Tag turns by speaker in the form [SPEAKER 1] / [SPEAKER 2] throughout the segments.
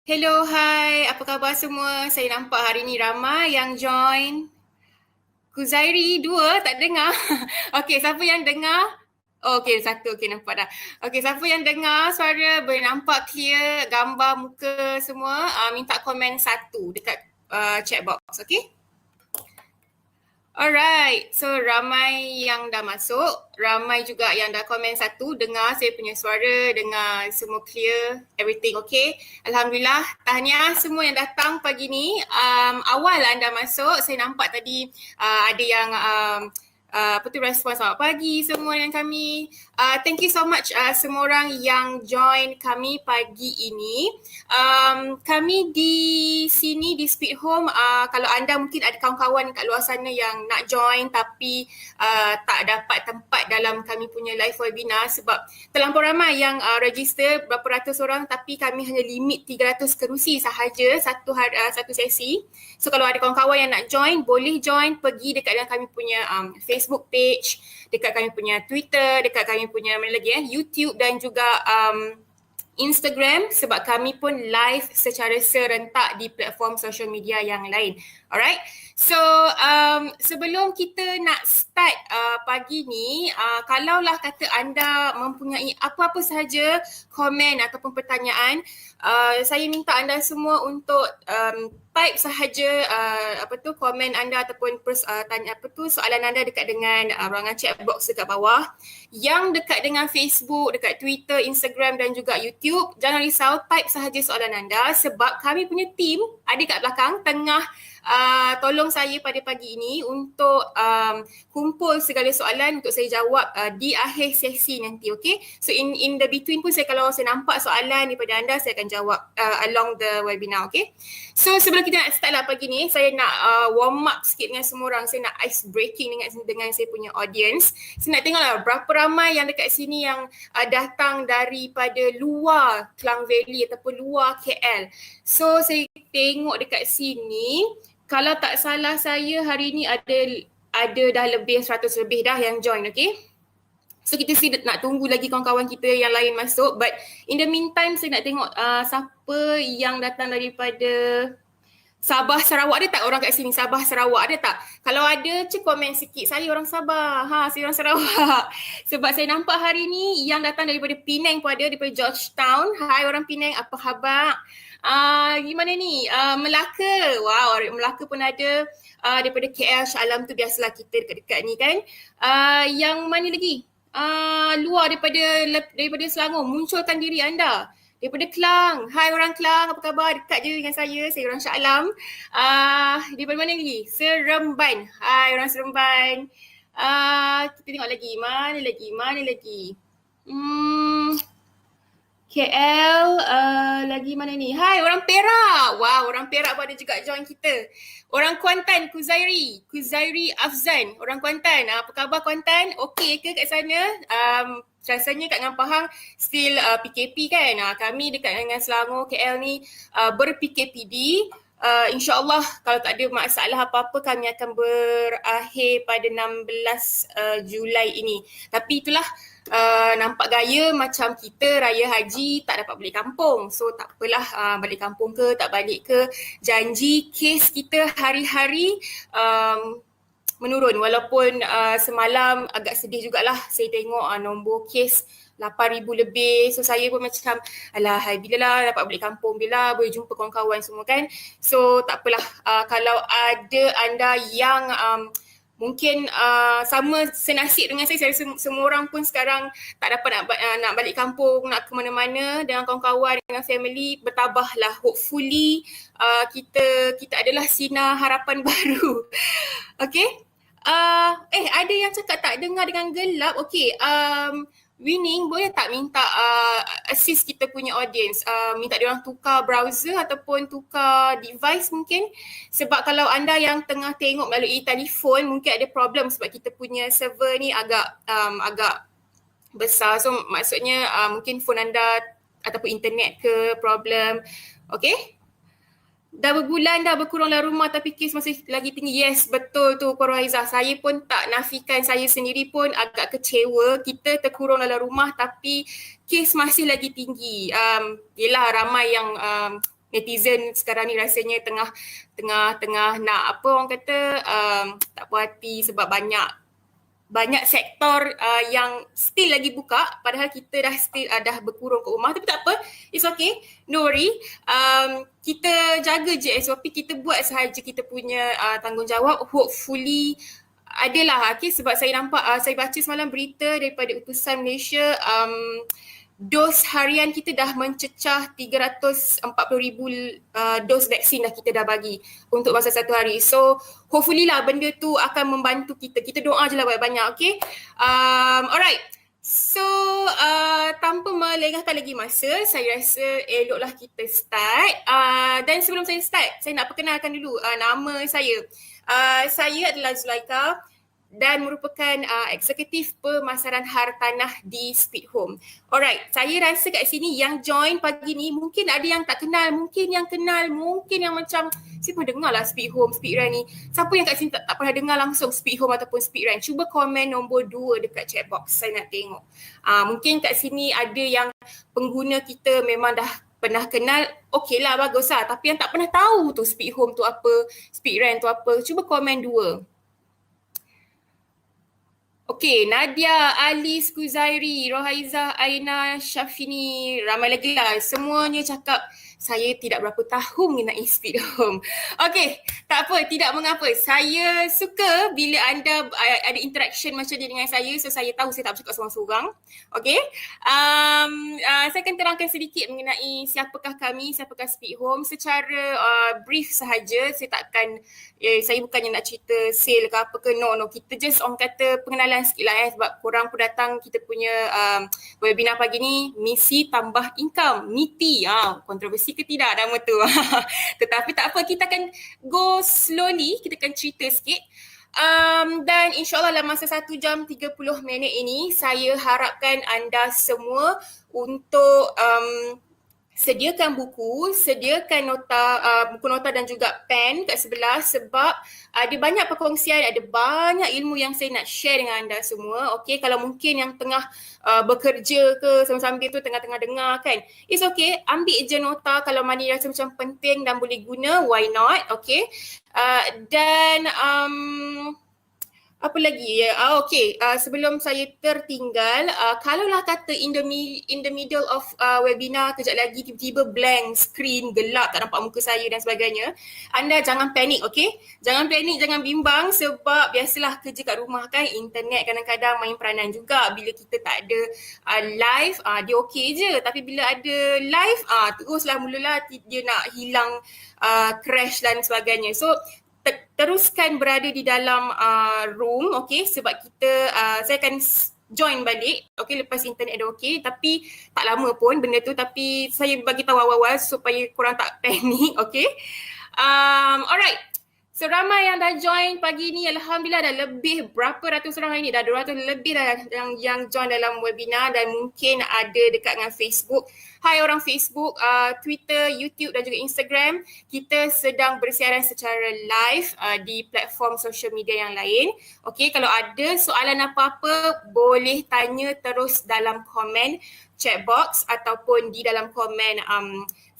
[SPEAKER 1] Hello, hai. Apa khabar semua? Saya nampak hari ni ramai yang join. Kuzairi, dua tak dengar. Okey, siapa yang dengar? Oh, okey, satu. Okey, nampak dah. Okey, siapa yang dengar suara boleh nampak clear gambar muka semua, minta komen satu dekat chat box, okey? Alright, so ramai yang dah masuk, ramai juga yang dah komen satu, dengar saya punya suara, dengar semua clear, everything okay. Alhamdulillah, tahniah semua yang datang pagi ni. Awal anda masuk, saya nampak tadi ada yang respon selamat pagi semua dengan kami. Thank you so much semua orang yang join kami pagi ini. Kami di sini di Speed Home, kalau anda mungkin ada kawan-kawan kat luar sana yang nak join tapi tak dapat tempat dalam kami punya live webinar sebab terlampau ramai yang register, berapa ratus orang, tapi kami hanya limit 300 kerusi sahaja satu sesi. So kalau ada kawan-kawan yang nak join, boleh join, pergi dekat dalam kami punya Facebook page, dekat kami punya Twitter, dekat kami punya mana lagi YouTube dan juga Instagram sebab kami pun live secara serentak di platform social media yang lain. Alright. So sebelum kita nak start pagi ni, kalaulah kata anda mempunyai apa-apa sahaja komen ataupun pertanyaan, saya minta anda semua untuk type sahaja komen anda ataupun soalan anda dekat dengan ruangan chat box dekat bawah. Yang dekat dengan Facebook, dekat Twitter, Instagram dan juga YouTube, jangan risau, type sahaja soalan anda sebab kami punya team ada kat belakang tengah tolong saya pada pagi ini untuk kumpul segala soalan untuk saya jawab di akhir sesi nanti, okay? So in the between pun kalau saya nampak soalan daripada anda, saya akan jawab along the webinar, okay? So sebelum kita nak start lah pagi ni, saya nak warm up sikit dengan semua orang. Saya nak ice breaking dengan saya punya audience. Saya nak tengok lah berapa ramai yang dekat sini yang datang daripada luar Klang Valley ataupun luar KL. So saya tengok dekat sini, kalau tak salah saya hari ni ada dah lebih 100 lebih dah yang join, okay? So kita nak tunggu lagi kawan-kawan kita yang lain masuk, but in the meantime saya nak tengok siapa yang datang daripada Sabah, Sarawak. Ada tak orang kat sini Sabah, Sarawak? Ada tak? Kalau ada, komen sikit. Saya orang Sabah. Saya orang Sarawak. Sebab saya nampak hari ni yang datang daripada Penang pun ada, daripada Georgetown. Hai orang Penang, apa khabar? Gimana ni? Melaka. Wow, Melaka pun ada. Daripada KL, Shah Alam tu biasalah kita dekat-dekat ni kan. Yang mana lagi? Luar daripada Selangor, munculkan diri anda. Daripada Klang, hai orang Klang, apa khabar? Dekat je dengan saya orang Shah Alam. Daripada mana lagi? Seremban, hai orang Seremban. Kita tengok lagi, mana lagi? KL, lagi mana ni? Hai orang Perak. Wow, orang Perak pun ada juga join kita. Orang Kuantan, Kuzairi Afzan. Orang Kuantan, apa khabar Kuantan? Okey ke kat sana? Rasanya kat Ngam Pahang still PKP kan? Kami dekat dengan Selangor, KL ni ber-PKPD. InsyaAllah kalau tak ada masalah apa-apa kami akan berakhir pada 16 Julai ini. Tapi itulah, nampak gaya macam kita raya haji tak dapat balik kampung. So tak apalah, balik kampung ke tak balik ke, janji kes kita hari-hari menurun. Walaupun semalam agak sedih jugalah saya tengok nombor kes 8,000 lebih. So saya pun macam alah, hai bila lah dapat balik kampung, bila boleh jumpa kawan-kawan semua kan. So tak apalah, kalau ada anda yang mungkin sama senasib dengan saya rasa semua orang pun sekarang tak dapat nak balik kampung, nak ke mana-mana dengan kawan-kawan, dengan family, bertabahlah. Hopefully kita adalah sinar harapan baru. Okay? Ada yang cakap tak dengar dengan gelap. Okay, Winning, boleh tak minta assist kita punya audience, minta diorang tukar browser ataupun tukar device mungkin, sebab kalau anda yang tengah tengok melalui telefon mungkin ada problem sebab kita punya server ni agak besar. So maksudnya mungkin phone anda ataupun internet ke problem. Okay? Dah berbulan dah berkurang dalam rumah tapi kes masih lagi tinggi. Yes, betul tu Puan Raizah. Saya pun tak nafikan, saya sendiri pun agak kecewa. Kita terkurung dalam rumah tapi kes masih lagi tinggi. Yelah, ramai yang netizen sekarang ni rasanya tengah nak apa orang kata tak puas hati sebab banyak sektor yang still lagi buka padahal kita dah berkurung kat rumah, tapi tak apa, it's okay, no worry. Kita jaga je SOP, kita buat sahaja kita punya tanggungjawab. Hopefully adalah okay, sebab saya nampak saya baca semalam berita daripada utusan Malaysia, dos harian kita dah mencecah 340,000 dos vaksin dah kita dah bagi untuk masa satu hari. So hopefully lah benda tu akan membantu kita. Kita doa je lah banyak-banyak, okay? Alright. So tanpa melengahkan lagi masa, saya rasa eloklah kita start. Dan sebelum saya start, saya nak perkenalkan dulu nama saya. Saya adalah Zulaika dan merupakan eksekutif pemasaran hartanah di Speed Home. Alright, saya rasa kat sini yang join pagi ni mungkin ada yang tak kenal, mungkin yang kenal, mungkin yang macam siapa dengar lah Speed Home, Speed Run ni. Siapa yang kat sini tak pernah dengar langsung Speed Home ataupun Speed Run? Cuba komen nombor 2 dekat chat box, saya nak tengok. Mungkin kat sini ada yang pengguna kita memang dah pernah kenal, okey lah, bagus lah. Tapi yang tak pernah tahu tu Speed Home tu apa, Speed Run tu apa, cuba komen 2. Okey, Nadia, Ali, Skuzairi, Rohaizah, Aina, Syafini, ramai lagi lah. Semuanya cakap saya tidak berapa tahu mengenai Speed Home. Okey, tak apa, tidak mengapa. Saya suka bila anda ada interaction macam ni dengan saya, so saya tahu saya tak bercakap seorang-seorang. Okey, saya akan terangkan sedikit mengenai siapakah kami, siapakah Speed Home secara brief sahaja. Saya takkan saya bukannya nak cerita sale ke apa ke, no. Kita just orang kata pengenalan sikit lah sebab korang pun datang kita punya webinar pagi ni, misi tambah income, MITI, kontroversi ke tidak nama tu. Tetapi tak apa, kita akan go slowly, kita akan cerita sikit. Dan insyaAllah dalam masa 1 jam 30 minit ini, saya harapkan anda semua untuk sediakan buku, sediakan nota, buku nota dan juga pen kat sebelah sebab ada banyak perkongsian, ada banyak ilmu yang saya nak share dengan anda semua. Okay, kalau mungkin yang tengah bekerja ke sambil-sambil tu tengah-tengah dengar kan, it's okay, ambil je nota kalau mana rasa macam penting dan boleh guna, why not, okay. Dan apa lagi ya? Okay, sebelum saya tertinggal, kalaulah kata in the middle of webinar kejap lagi tiba-tiba blank screen, gelap, tak nampak muka saya dan sebagainya, anda jangan panik, okay? Jangan panik, jangan bimbang sebab biasalah kerja kat rumah kan, internet kadang-kadang main peranan juga. Bila kita tak ada live, dia okay je. Tapi bila ada live, teruslah mulalah dia nak hilang, crash dan sebagainya. So teruskan berada di dalam room, okay, sebab kita, saya akan join balik, okay, lepas internet dah okay, tapi tak lama pun benda tu, tapi saya bagi tahu awal-awal supaya korang tak panik, okay. Alright, so ramai yang dah join pagi ni, Alhamdulillah dah lebih berapa ratus orang hari ni, dah 200 lebih dah yang join dalam webinar dan mungkin ada dekat dengan Facebook. Hai orang Facebook, Twitter, YouTube dan juga Instagram. Kita sedang bersiaran secara live di platform social media yang lain. Okay, kalau ada soalan apa-apa boleh tanya terus dalam komen chat box ataupun di dalam komen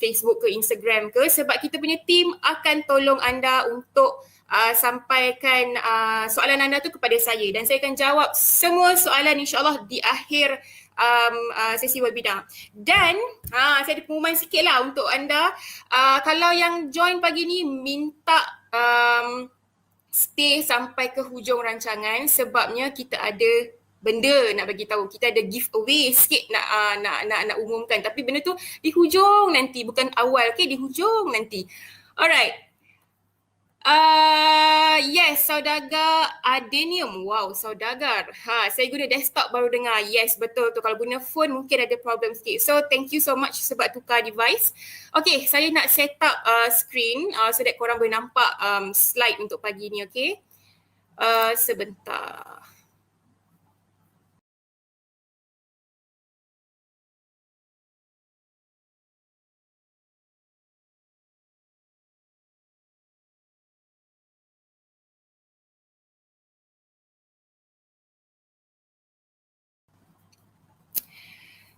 [SPEAKER 1] Facebook ke Instagram ke, sebab kita punya team akan tolong anda untuk sampaikan soalan anda tu kepada saya dan saya akan jawab semua soalan insyaAllah di akhir sesi webinar. Dan saya ada pengumuman sikit lah untuk anda. Kalau yang join pagi ni, minta stay sampai ke hujung rancangan sebabnya kita ada benda nak bagi tahu. Kita ada giveaway sikit nak umumkan, tapi benda tu di hujung nanti, bukan awal, okay, di hujung nanti. Alright. Yes, saudagar Adenium. Wow, saudagar. Saya guna desktop baru dengar. Yes, betul tu. Kalau guna phone mungkin ada problem sikit. So, thank you so much sebab tukar device. Okay, saya nak set up screen so that korang boleh nampak slide untuk pagi ni, okay? Sebentar.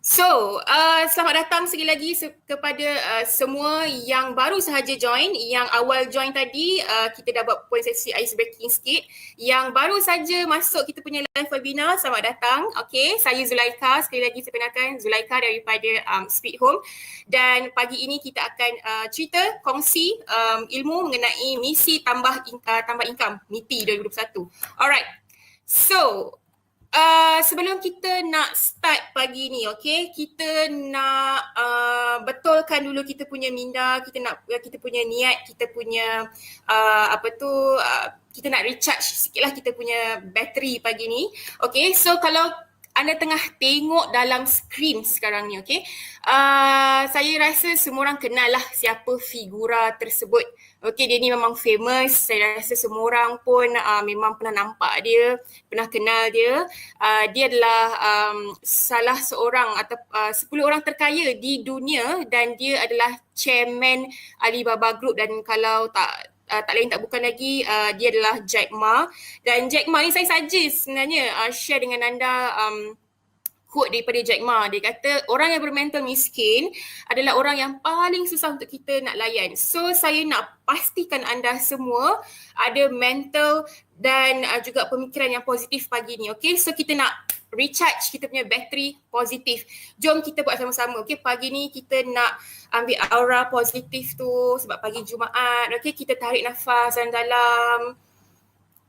[SPEAKER 1] So, selamat datang sekali lagi kepada semua yang baru sahaja join. Yang awal join tadi, kita dah buat point sesi ice breaking sikit. Yang baru saja masuk kita punya live webinar, selamat datang. Okay, saya Zulaika. Sekali lagi saya perkenalkan, Zulaika daripada Speed Home. Dan pagi ini kita akan cerita, kongsi ilmu mengenai misi tambah income, MITI 2021. Alright, so sebelum kita nak start pagi ni, okay, kita nak betulkan dulu kita punya minda, kita punya niat, kita punya kita nak recharge sikit lah kita punya bateri pagi ni. Okay, so kalau anda tengah tengok dalam skrin sekarang ni, okay, saya rasa semua orang kenal lah siapa figura tersebut. Okay, dia ni memang famous. Saya rasa semua orang pun memang pernah nampak dia, pernah kenal dia. Dia adalah salah seorang atau 10 orang terkaya di dunia dan dia adalah chairman Alibaba Group dan kalau tak lain tak bukan lagi dia adalah Jack Ma. Dan Jack Ma ni saya suggest sebenarnya share dengan anda quote daripada Jack Ma. Dia kata orang yang bermental miskin adalah orang yang paling susah untuk kita nak layan. So saya nak pastikan anda semua ada mental dan juga pemikiran yang positif pagi ni. Okay, so kita nak recharge kita punya bateri positif. Jom kita buat sama-sama. Okay, pagi ni kita nak ambil aura positif tu sebab pagi Jumaat. Okay, kita tarik nafas dalam.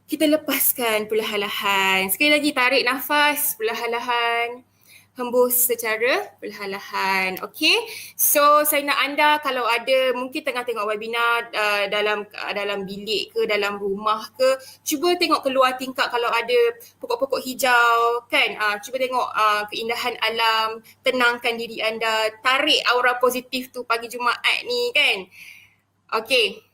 [SPEAKER 1] Kita lepaskan perlahan-lahan. Sekali lagi tarik nafas perlahan-lahan. Hembus secara perlahan-lahan. Okay. So saya nak anda kalau ada mungkin tengah tengok webinar dalam bilik ke, dalam rumah ke, cuba tengok keluar tingkap kalau ada pokok-pokok hijau kan. Cuba tengok keindahan alam, tenangkan diri anda, tarik aura positif tu pagi Jumaat ni kan. Okay.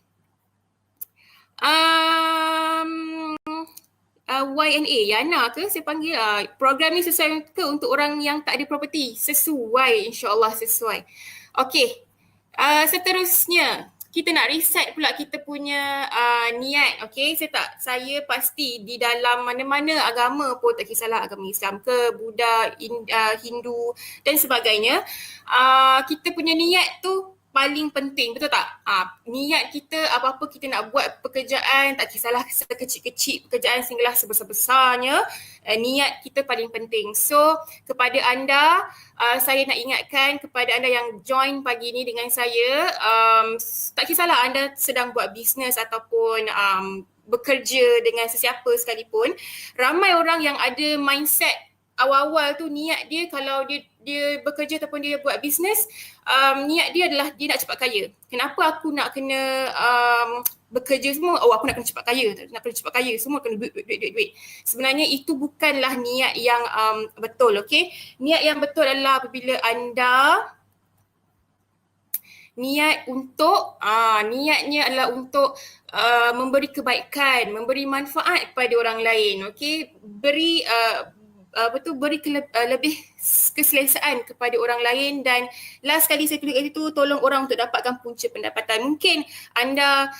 [SPEAKER 1] Y&A, Yana ke saya panggil, program ni sesuai ke untuk orang yang tak ada property? Sesuai, insyaAllah sesuai. Okay, seterusnya kita nak reset pula kita punya niat. Okay, saya pasti di dalam mana-mana agama pun, tak kisahlah agama Islam ke, Buddha, Hindu dan sebagainya, kita punya niat tu paling penting, betul tak? Niat kita, apa-apa kita nak buat pekerjaan, tak kisahlah sekecil-kecil pekerjaan sehinggalah sebesar-besarnya, niat kita paling penting. So, kepada anda, saya nak ingatkan kepada anda yang join pagi ni dengan saya, tak kisahlah anda sedang buat bisnes ataupun bekerja dengan sesiapa sekalipun, ramai orang yang ada mindset awal-awal tu niat dia kalau dia bekerja ataupun dia buat bisnes, niat dia adalah dia nak cepat kaya. Kenapa aku nak kena bekerja semua? Oh, aku nak kena cepat kaya. Nak kena cepat kaya. Semua kena duit. Sebenarnya itu bukanlah niat yang betul, okay? Niat yang betul adalah apabila anda niatnya adalah untuk memberi kebaikan, memberi manfaat kepada orang lain, okay? Beri lebih keselesaan kepada orang lain. Dan last kali saya tulis kat situ, tolong orang untuk dapatkan punca pendapatan. Mungkin anda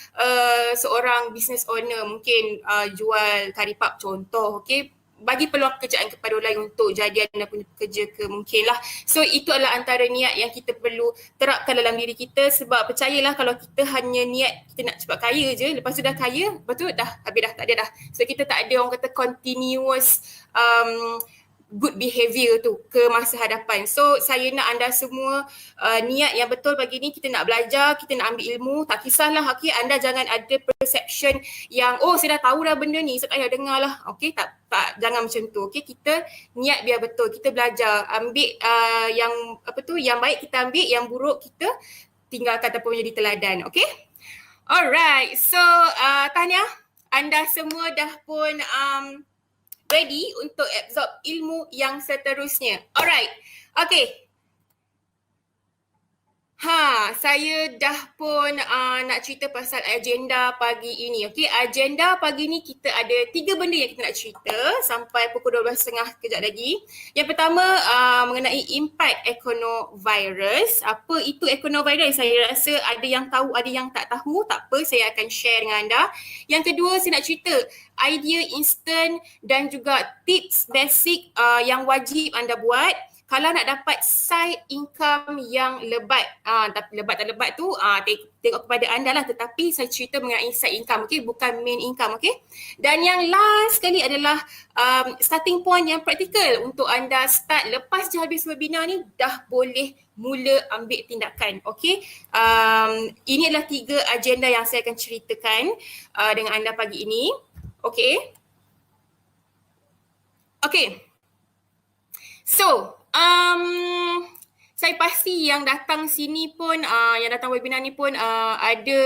[SPEAKER 1] seorang business owner, mungkin jual karipap contoh, okay, bagi peluang pekerjaan kepada orang lain untuk jadi anda punya pekerja ke, mungkinlah. So itu adalah antara niat yang kita perlu terapkan dalam diri kita, sebab percayalah kalau kita hanya niat kita nak cepat kaya je, lepas tu dah kaya, lepas tu dah habis dah, tak ada dah. So kita tak ada orang kata continuous good behaviour tu ke masa hadapan. So saya nak anda semua niat yang betul pagi ni, kita nak belajar, kita nak ambil ilmu, tak kisahlah, okay, anda jangan ada perception yang saya dah tahu dah benda ni, saya tak payah dengar lah, okay, tak, jangan macam tu, okay. Kita niat biar betul, kita belajar, ambil yang baik kita ambil, yang buruk kita tinggalkan ataupun menjadi teladan, okay. Alright, so tahniah, anda semua dah pun ready untuk absorb ilmu yang seterusnya. Alright, okay. Saya dah pun nak cerita pasal agenda pagi ini. Okay, agenda pagi ni kita ada 3 benda yang kita nak cerita sampai pukul 12.30 kejap lagi. Yang pertama mengenai impact ekonovirus. Apa itu ekonovirus? Saya rasa ada yang tahu, ada yang tak tahu. Tak apa, saya akan share dengan anda. Yang kedua, saya nak cerita idea instant dan juga tips basic yang wajib anda buat kalau nak dapat side income yang lebat, tapi lebat tak lebat tu tengok kepada anda lah, tetapi saya cerita mengenai side income, okay, bukan main income, okay. Dan yang last sekali adalah starting point yang praktikal untuk anda start lepas je habis webinar ni dah boleh mula ambil tindakan, okay. Ini adalah 3 agenda yang saya akan ceritakan dengan anda pagi ini, okay. Okay. So, saya pasti yang datang sini pun, yang datang webinar ni pun ada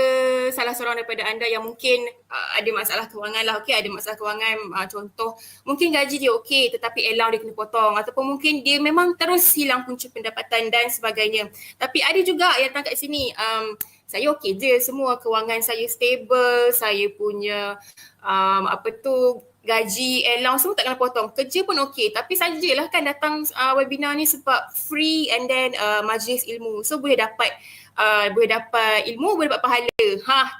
[SPEAKER 1] salah seorang daripada anda yang mungkin ada masalah kewangan lah, okay, ada masalah kewangan, contoh mungkin gaji dia okay tetapi allowance dia kena potong, ataupun mungkin dia memang terus hilang punca pendapatan dan sebagainya. Tapi ada juga yang datang kat sini, saya okay je, semua kewangan saya stable, saya punya gaji, allowance semua tak kena potong, kerja pun okey, tapi sajalah kan datang webinar ni sebab free and then majlis ilmu, so boleh dapat ilmu, boleh dapat pahala,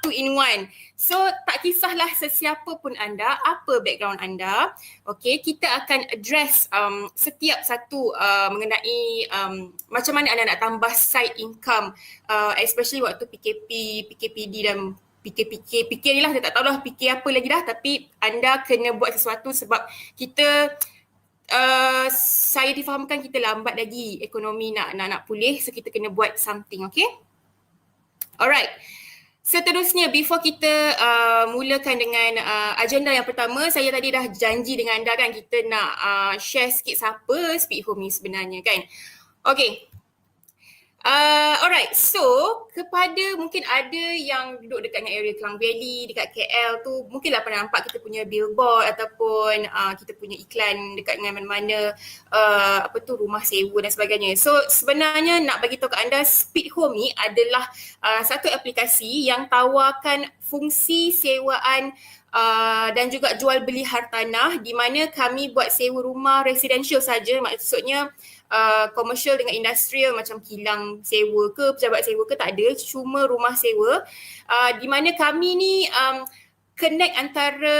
[SPEAKER 1] 2 in 1. So tak kisahlah sesiapa pun anda, apa background anda, okey, kita akan address setiap satu mengenai macam mana anda nak tambah side income, especially waktu PKP, PKPD dan fikir ni lah, saya tak tahu lah fikir apa lagi dah, tapi anda kena buat sesuatu sebab kita, saya difahamkan kita lambat lagi ekonomi nak pulih, so kita kena buat something, okay. Alright. Seterusnya, before kita mulakan dengan agenda yang pertama, saya tadi dah janji dengan anda kan, kita nak share sikit siapa Speak Home ni sebenarnya kan. Okay. Alright, so kepada mungkin ada yang duduk dekat area Klang Valley, dekat KL tu, mungkinlah pernah nampak kita punya billboard ataupun kita punya iklan dekat dengan mana-mana rumah sewa dan sebagainya. So sebenarnya nak bagi tahu kat anda, Speak Home ni adalah satu aplikasi yang tawarkan fungsi sewaan dan juga jual beli hartanah, di mana kami buat sewa rumah residential saja, maksudnya komersial dengan industrial macam kilang sewa ke, pejabat sewa ke, tak ada, cuma rumah sewa, di mana kami ni connect antara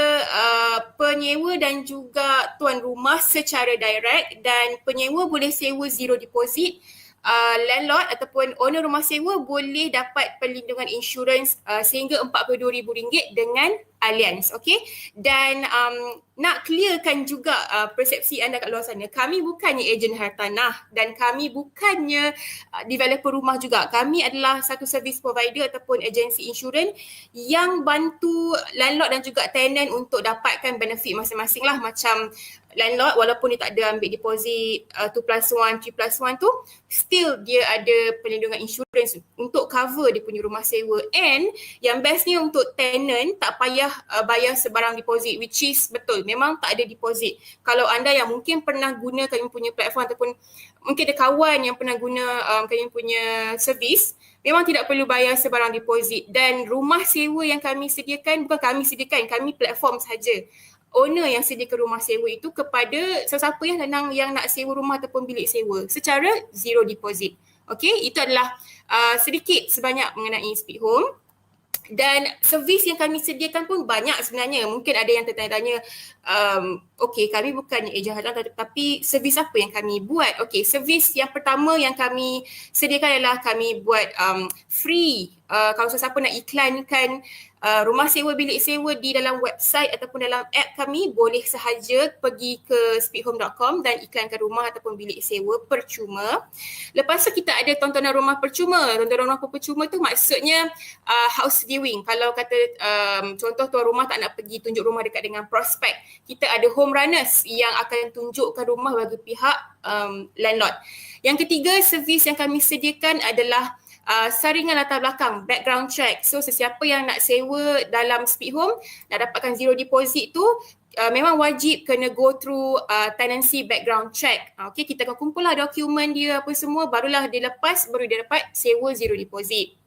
[SPEAKER 1] penyewa dan juga tuan rumah secara direct, dan penyewa boleh sewa zero deposit, landlord ataupun owner rumah sewa boleh dapat perlindungan insurans sehingga RM42,000 dengan Allianz, okay. Dan nak clearkan juga persepsi anda kat luar sana, kami bukannya ejen hartanah dan kami bukannya developer rumah juga. Kami adalah satu service provider ataupun agensi insurans yang bantu landlord dan juga tenant untuk dapatkan benefit masing-masing lah. Macam landlord, walaupun dia tak ada ambil deposit 2+1, 3+1 tu, still dia ada perlindungan insurans untuk cover dia punya rumah sewa. And yang bestnya untuk tenant, tak payah bayar sebarang deposit, which is betul, memang tak ada deposit. Kalau anda yang mungkin pernah guna kami punya platform ataupun mungkin ada kawan yang pernah guna kami punya servis, memang tidak perlu bayar sebarang deposit. Dan rumah sewa yang kami sediakan, bukan kami sediakan, kami platform saja. Owner yang sediakan rumah sewa itu kepada sesiapa yang nak sewa rumah ataupun bilik sewa secara zero deposit. Okay, itu adalah sedikit sebanyak mengenai Speak Home. Dan servis yang kami sediakan pun banyak sebenarnya. Mungkin ada yang tertanya-tanya, okay, kami bukannya ejen hartanah, tapi servis apa yang kami buat? Okay, servis yang pertama yang kami sediakan adalah kami buat free. Kalau sesiapa nak iklankan rumah sewa, bilik sewa di dalam website ataupun dalam app kami, boleh sahaja pergi ke speakhome.com dan iklankan rumah ataupun bilik sewa percuma. Lepas tu kita ada tontonan rumah percuma. Tontonan rumah percuma tu maksudnya house viewing. Kalau kata contoh tuan rumah tak nak pergi tunjuk rumah dekat dengan prospek, kita ada home runners yang akan tunjukkan rumah bagi pihak landlord. Yang ketiga, servis yang kami sediakan adalah saringan latar belakang, background check. So sesiapa yang nak sewa dalam Speak Home, nak dapatkan zero deposit tu, memang wajib kena go through tenancy background check. Okay, kita akan kumpul lah dokumen dia apa semua, barulah dia lepas, baru dia dapat sewa zero deposit.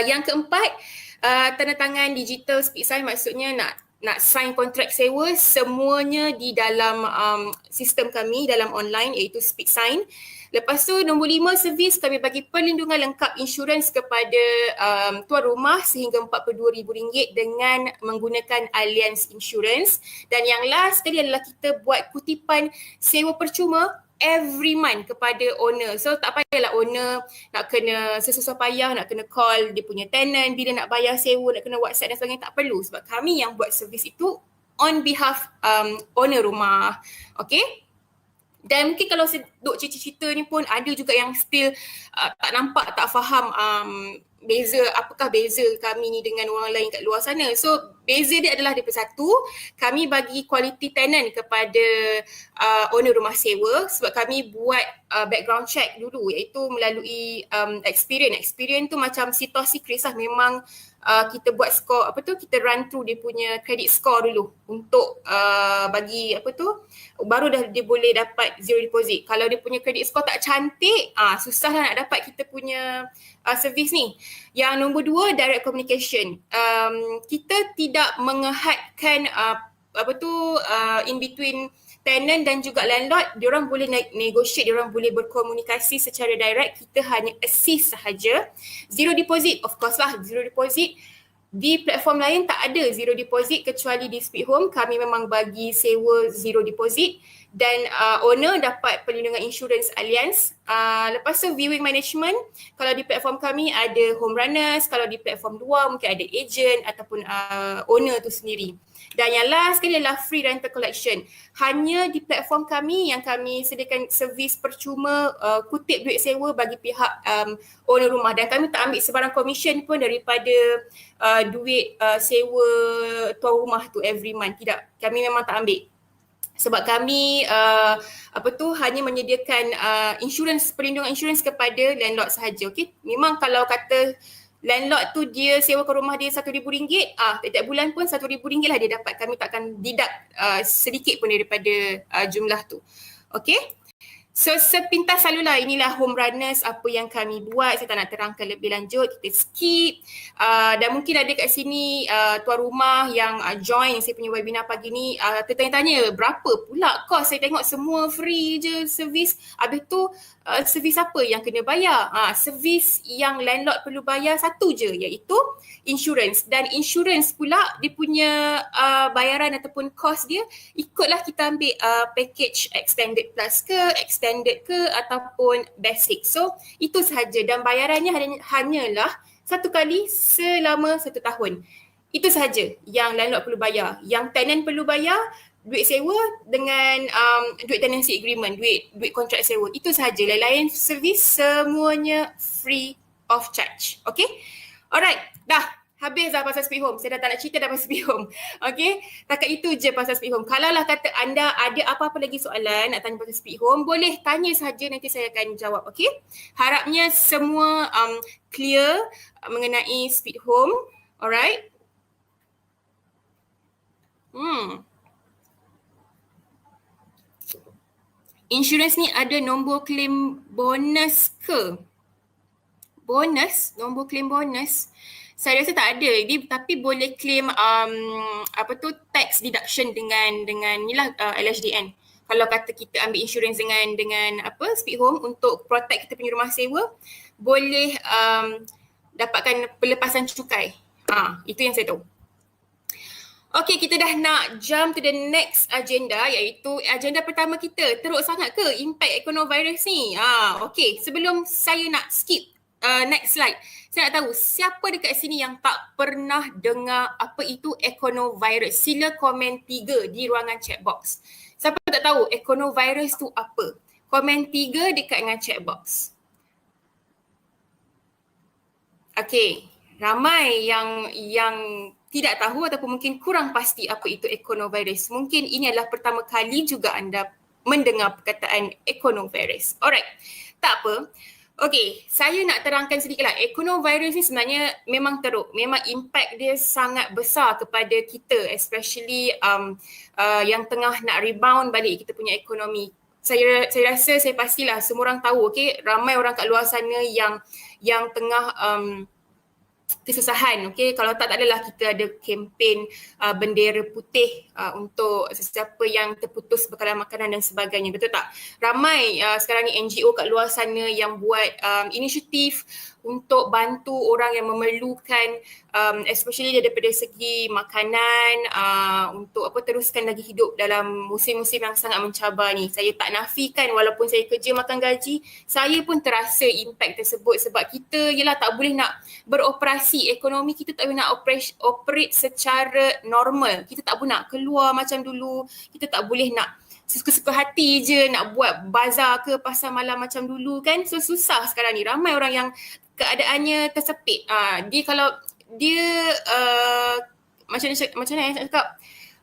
[SPEAKER 1] Yang keempat, tanda tangan digital Speak Sign, maksudnya nak sign kontrak sewa, semuanya di dalam sistem kami dalam online, iaitu Speak Sign. Lepas tu nombor 5, servis kami bagi perlindungan lengkap insurans kepada tuan rumah sehingga RM42,000 dengan menggunakan Allianz Insurance. Dan yang last tadi adalah kita buat kutipan sewa percuma every month kepada owner. So tak payahlah owner nak kena sesusah payah, nak kena call dia punya tenant, bila nak bayar sewa, nak kena WhatsApp dan sebagainya. Tak perlu sebab kami yang buat servis itu on behalf owner rumah. Okay? Dan mungkin kalau saya duk cerita-cerita ni pun ada juga yang still tak nampak, tak faham apakah beza kami ni dengan orang lain kat luar sana. So beza dia adalah daripada satu, kami bagi quality tenant kepada owner rumah sewa sebab kami buat background check dulu, iaitu melalui experience. Experience tu macam situasi krisah, memang kita buat score kita run through dia punya credit score dulu untuk bagi baru dah dia boleh dapat zero deposit. Kalau dia punya credit score tak cantik, susahlah nak dapat kita punya servis ni. Yang nombor dua, direct communication. Kita tidak mengehadkan in between tenant dan juga landlord. Diorang boleh negotiate, diorang boleh berkomunikasi secara direct. Kita hanya assist sahaja. Zero deposit, of course lah, zero deposit. Di platform lain tak ada zero deposit kecuali di Speed Home. Kami memang bagi sewa zero deposit dan owner dapat perlindungan insurans Allianz. Lepas tu viewing management, kalau di platform kami ada home runners, kalau di platform luar mungkin ada agent ataupun owner tu sendiri. Dan yang last sekali adalah free rental collection. Hanya di platform kami yang kami sediakan servis percuma kutip duit sewa bagi pihak owner rumah, dan kami tak ambil sebarang komisen pun daripada duit sewa tuan rumah tu every month. Tidak, kami memang tak ambil. Sebab kami hanya menyediakan insurans, perlindungan insurans kepada landlord sahaja. Okay? Memang kalau kata landlord tu dia sewakan rumah dia RM1,000, tiap bulan pun RM1,000 lah dia dapat. Kami takkan deduct sedikit pun daripada jumlah tu. Okay? So sepintas selalulah inilah home runners apa yang kami buat. Saya tak nak terangkan lebih lanjut, kita skip. Dan mungkin ada kat sini tuan rumah yang join saya punya webinar pagi ni tertanya-tanya berapa pula kos. Saya tengok semua free je servis. Habis tu servis apa yang kena bayar? Servis yang landlord perlu bayar satu je, iaitu insurans. Dan insurans pula dia punya bayaran ataupun kos dia ikutlah kita ambil package extended plus ke, extended ke ataupun basic. So itu sahaja, dan bayarannya hanyalah satu kali selama 1 tahun. Itu sahaja yang landlord perlu bayar. Yang tenant perlu bayar duit sewa dengan duit tenancy agreement, duit kontrak sewa. Itu sahaja. Lain-lain servis semuanya free of charge. Okay? Alright, dah. Habis dah pasal Speed Home. Saya dah tak nak cerita dah pasal Speed Home. Okay? Takat itu je pasal Speed Home. Kalau lah kata anda ada apa-apa lagi soalan nak tanya pasal Speed Home, boleh tanya sahaja, nanti saya akan jawab. Okay? Harapnya semua clear mengenai Speed Home. Alright? Insurans ni ada nombor claim bonus ke? Bonus? Nombor claim bonus? Saya rasa tak ada. Tapi boleh claim tax deduction dengan inilah LHDN. Kalau kata kita ambil insurans dengan Speed Home untuk protect kita punya rumah sewa, boleh dapatkan pelepasan cukai. Itu yang saya tahu. Okay, kita dah nak jump to the next agenda, iaitu agenda pertama kita. Teruk sangat ke impact coronavirus ni? Okay, sebelum saya nak skip next slide, saya nak tahu siapa dekat sini yang tak pernah dengar apa itu coronavirus. Sila komen 3 di ruangan chat box. Siapa tak tahu coronavirus tu apa? Komen 3 dekat dengan chat box. Okay, ramai yang tidak tahu ataupun mungkin kurang pasti apa itu coronavirus. Mungkin ini adalah pertama kali juga anda mendengar perkataan coronavirus. Alright, tak apa. Okay, saya nak terangkan sedikitlah. Coronavirus ni sebenarnya memang teruk. Memang impact dia sangat besar kepada kita, especially yang tengah nak rebound balik kita punya ekonomi. Saya rasa, saya pastilah semua orang tahu, okay, ramai orang kat luar sana yang tengah kesusahan. Okay, kalau tak adalah kita ada kempen bendera putih untuk sesiapa yang terputus bekalan makanan dan sebagainya, betul tak? Ramai sekarang ni NGO kat luar sana yang buat inisiatif untuk bantu orang yang memerlukan, especially daripada segi makanan, untuk teruskan lagi hidup dalam musim-musim yang sangat mencabar ni. Saya tak nafikan walaupun saya kerja makan gaji, saya pun terasa impact tersebut sebab kita yelah tak boleh nak beroperasi, ekonomi kita tak boleh nak operate secara normal. Kita tak boleh nak keluar macam dulu, kita tak boleh nak suka-suka hati je nak buat bazar ke pasar malam macam dulu kan. So susah sekarang ni, ramai orang yang keadaannya tersepit. Dia kalau dia macam mana saya cakap,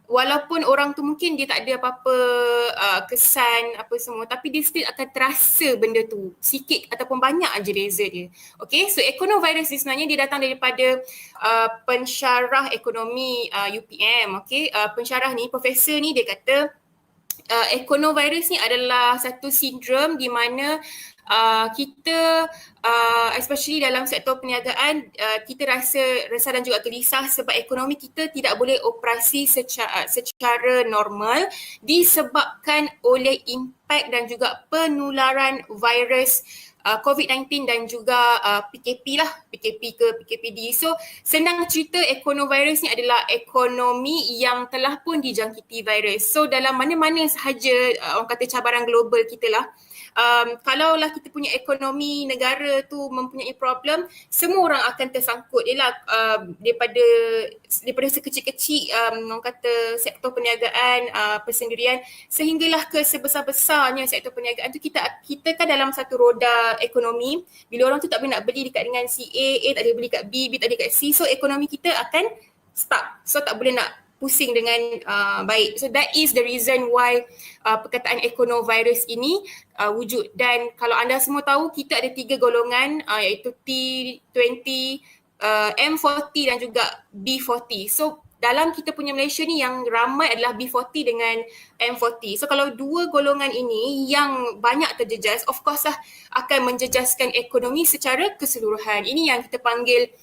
[SPEAKER 1] walaupun orang tu mungkin dia tak ada apa-apa kesan apa semua, tapi dia still akan terasa benda tu sikit ataupun banyak aja reza dia. Okay, so ekonovirus ni sebenarnya dia datang daripada pensyarah ekonomi UPM. Okay, pensyarah ni, profesor ni dia kata ekonovirus ni adalah satu sindrom di mana kita especially dalam sektor perniagaan kita rasa resah dan juga gelisah sebab ekonomi kita tidak boleh operasi secara normal disebabkan oleh impak dan juga penularan virus COVID-19 dan juga PKP lah, PKP ke PKPD. So senang cerita, ekonovirus ni adalah ekonomi yang telah pun dijangkiti virus. So dalam mana-mana sahaja orang kata cabaran global kita lah, kalaulah kita punya ekonomi negara tu mempunyai problem, semua orang akan tersangkut. Ialah daripada sekecil-kecil orang kata sektor perniagaan, persendirian, sehinggalah ke sebesar-besarnya sektor perniagaan tu. Kita kan dalam satu roda ekonomi. Bila orang tu tak boleh nak beli dekat dengan si A tak boleh beli kat B tak boleh kat C. So ekonomi kita akan stuck. So tak boleh nak pusing dengan baik. So that is the reason why perkataan ekonovirus ini wujud. Dan kalau anda semua tahu, kita ada 3 golongan iaitu T20, M40 dan juga B40. So dalam kita punya Malaysia ni yang ramai adalah B40 dengan M40. So kalau 2 golongan ini yang banyak terjejas, of course lah akan menjejaskan ekonomi secara keseluruhan. Ini yang kita panggil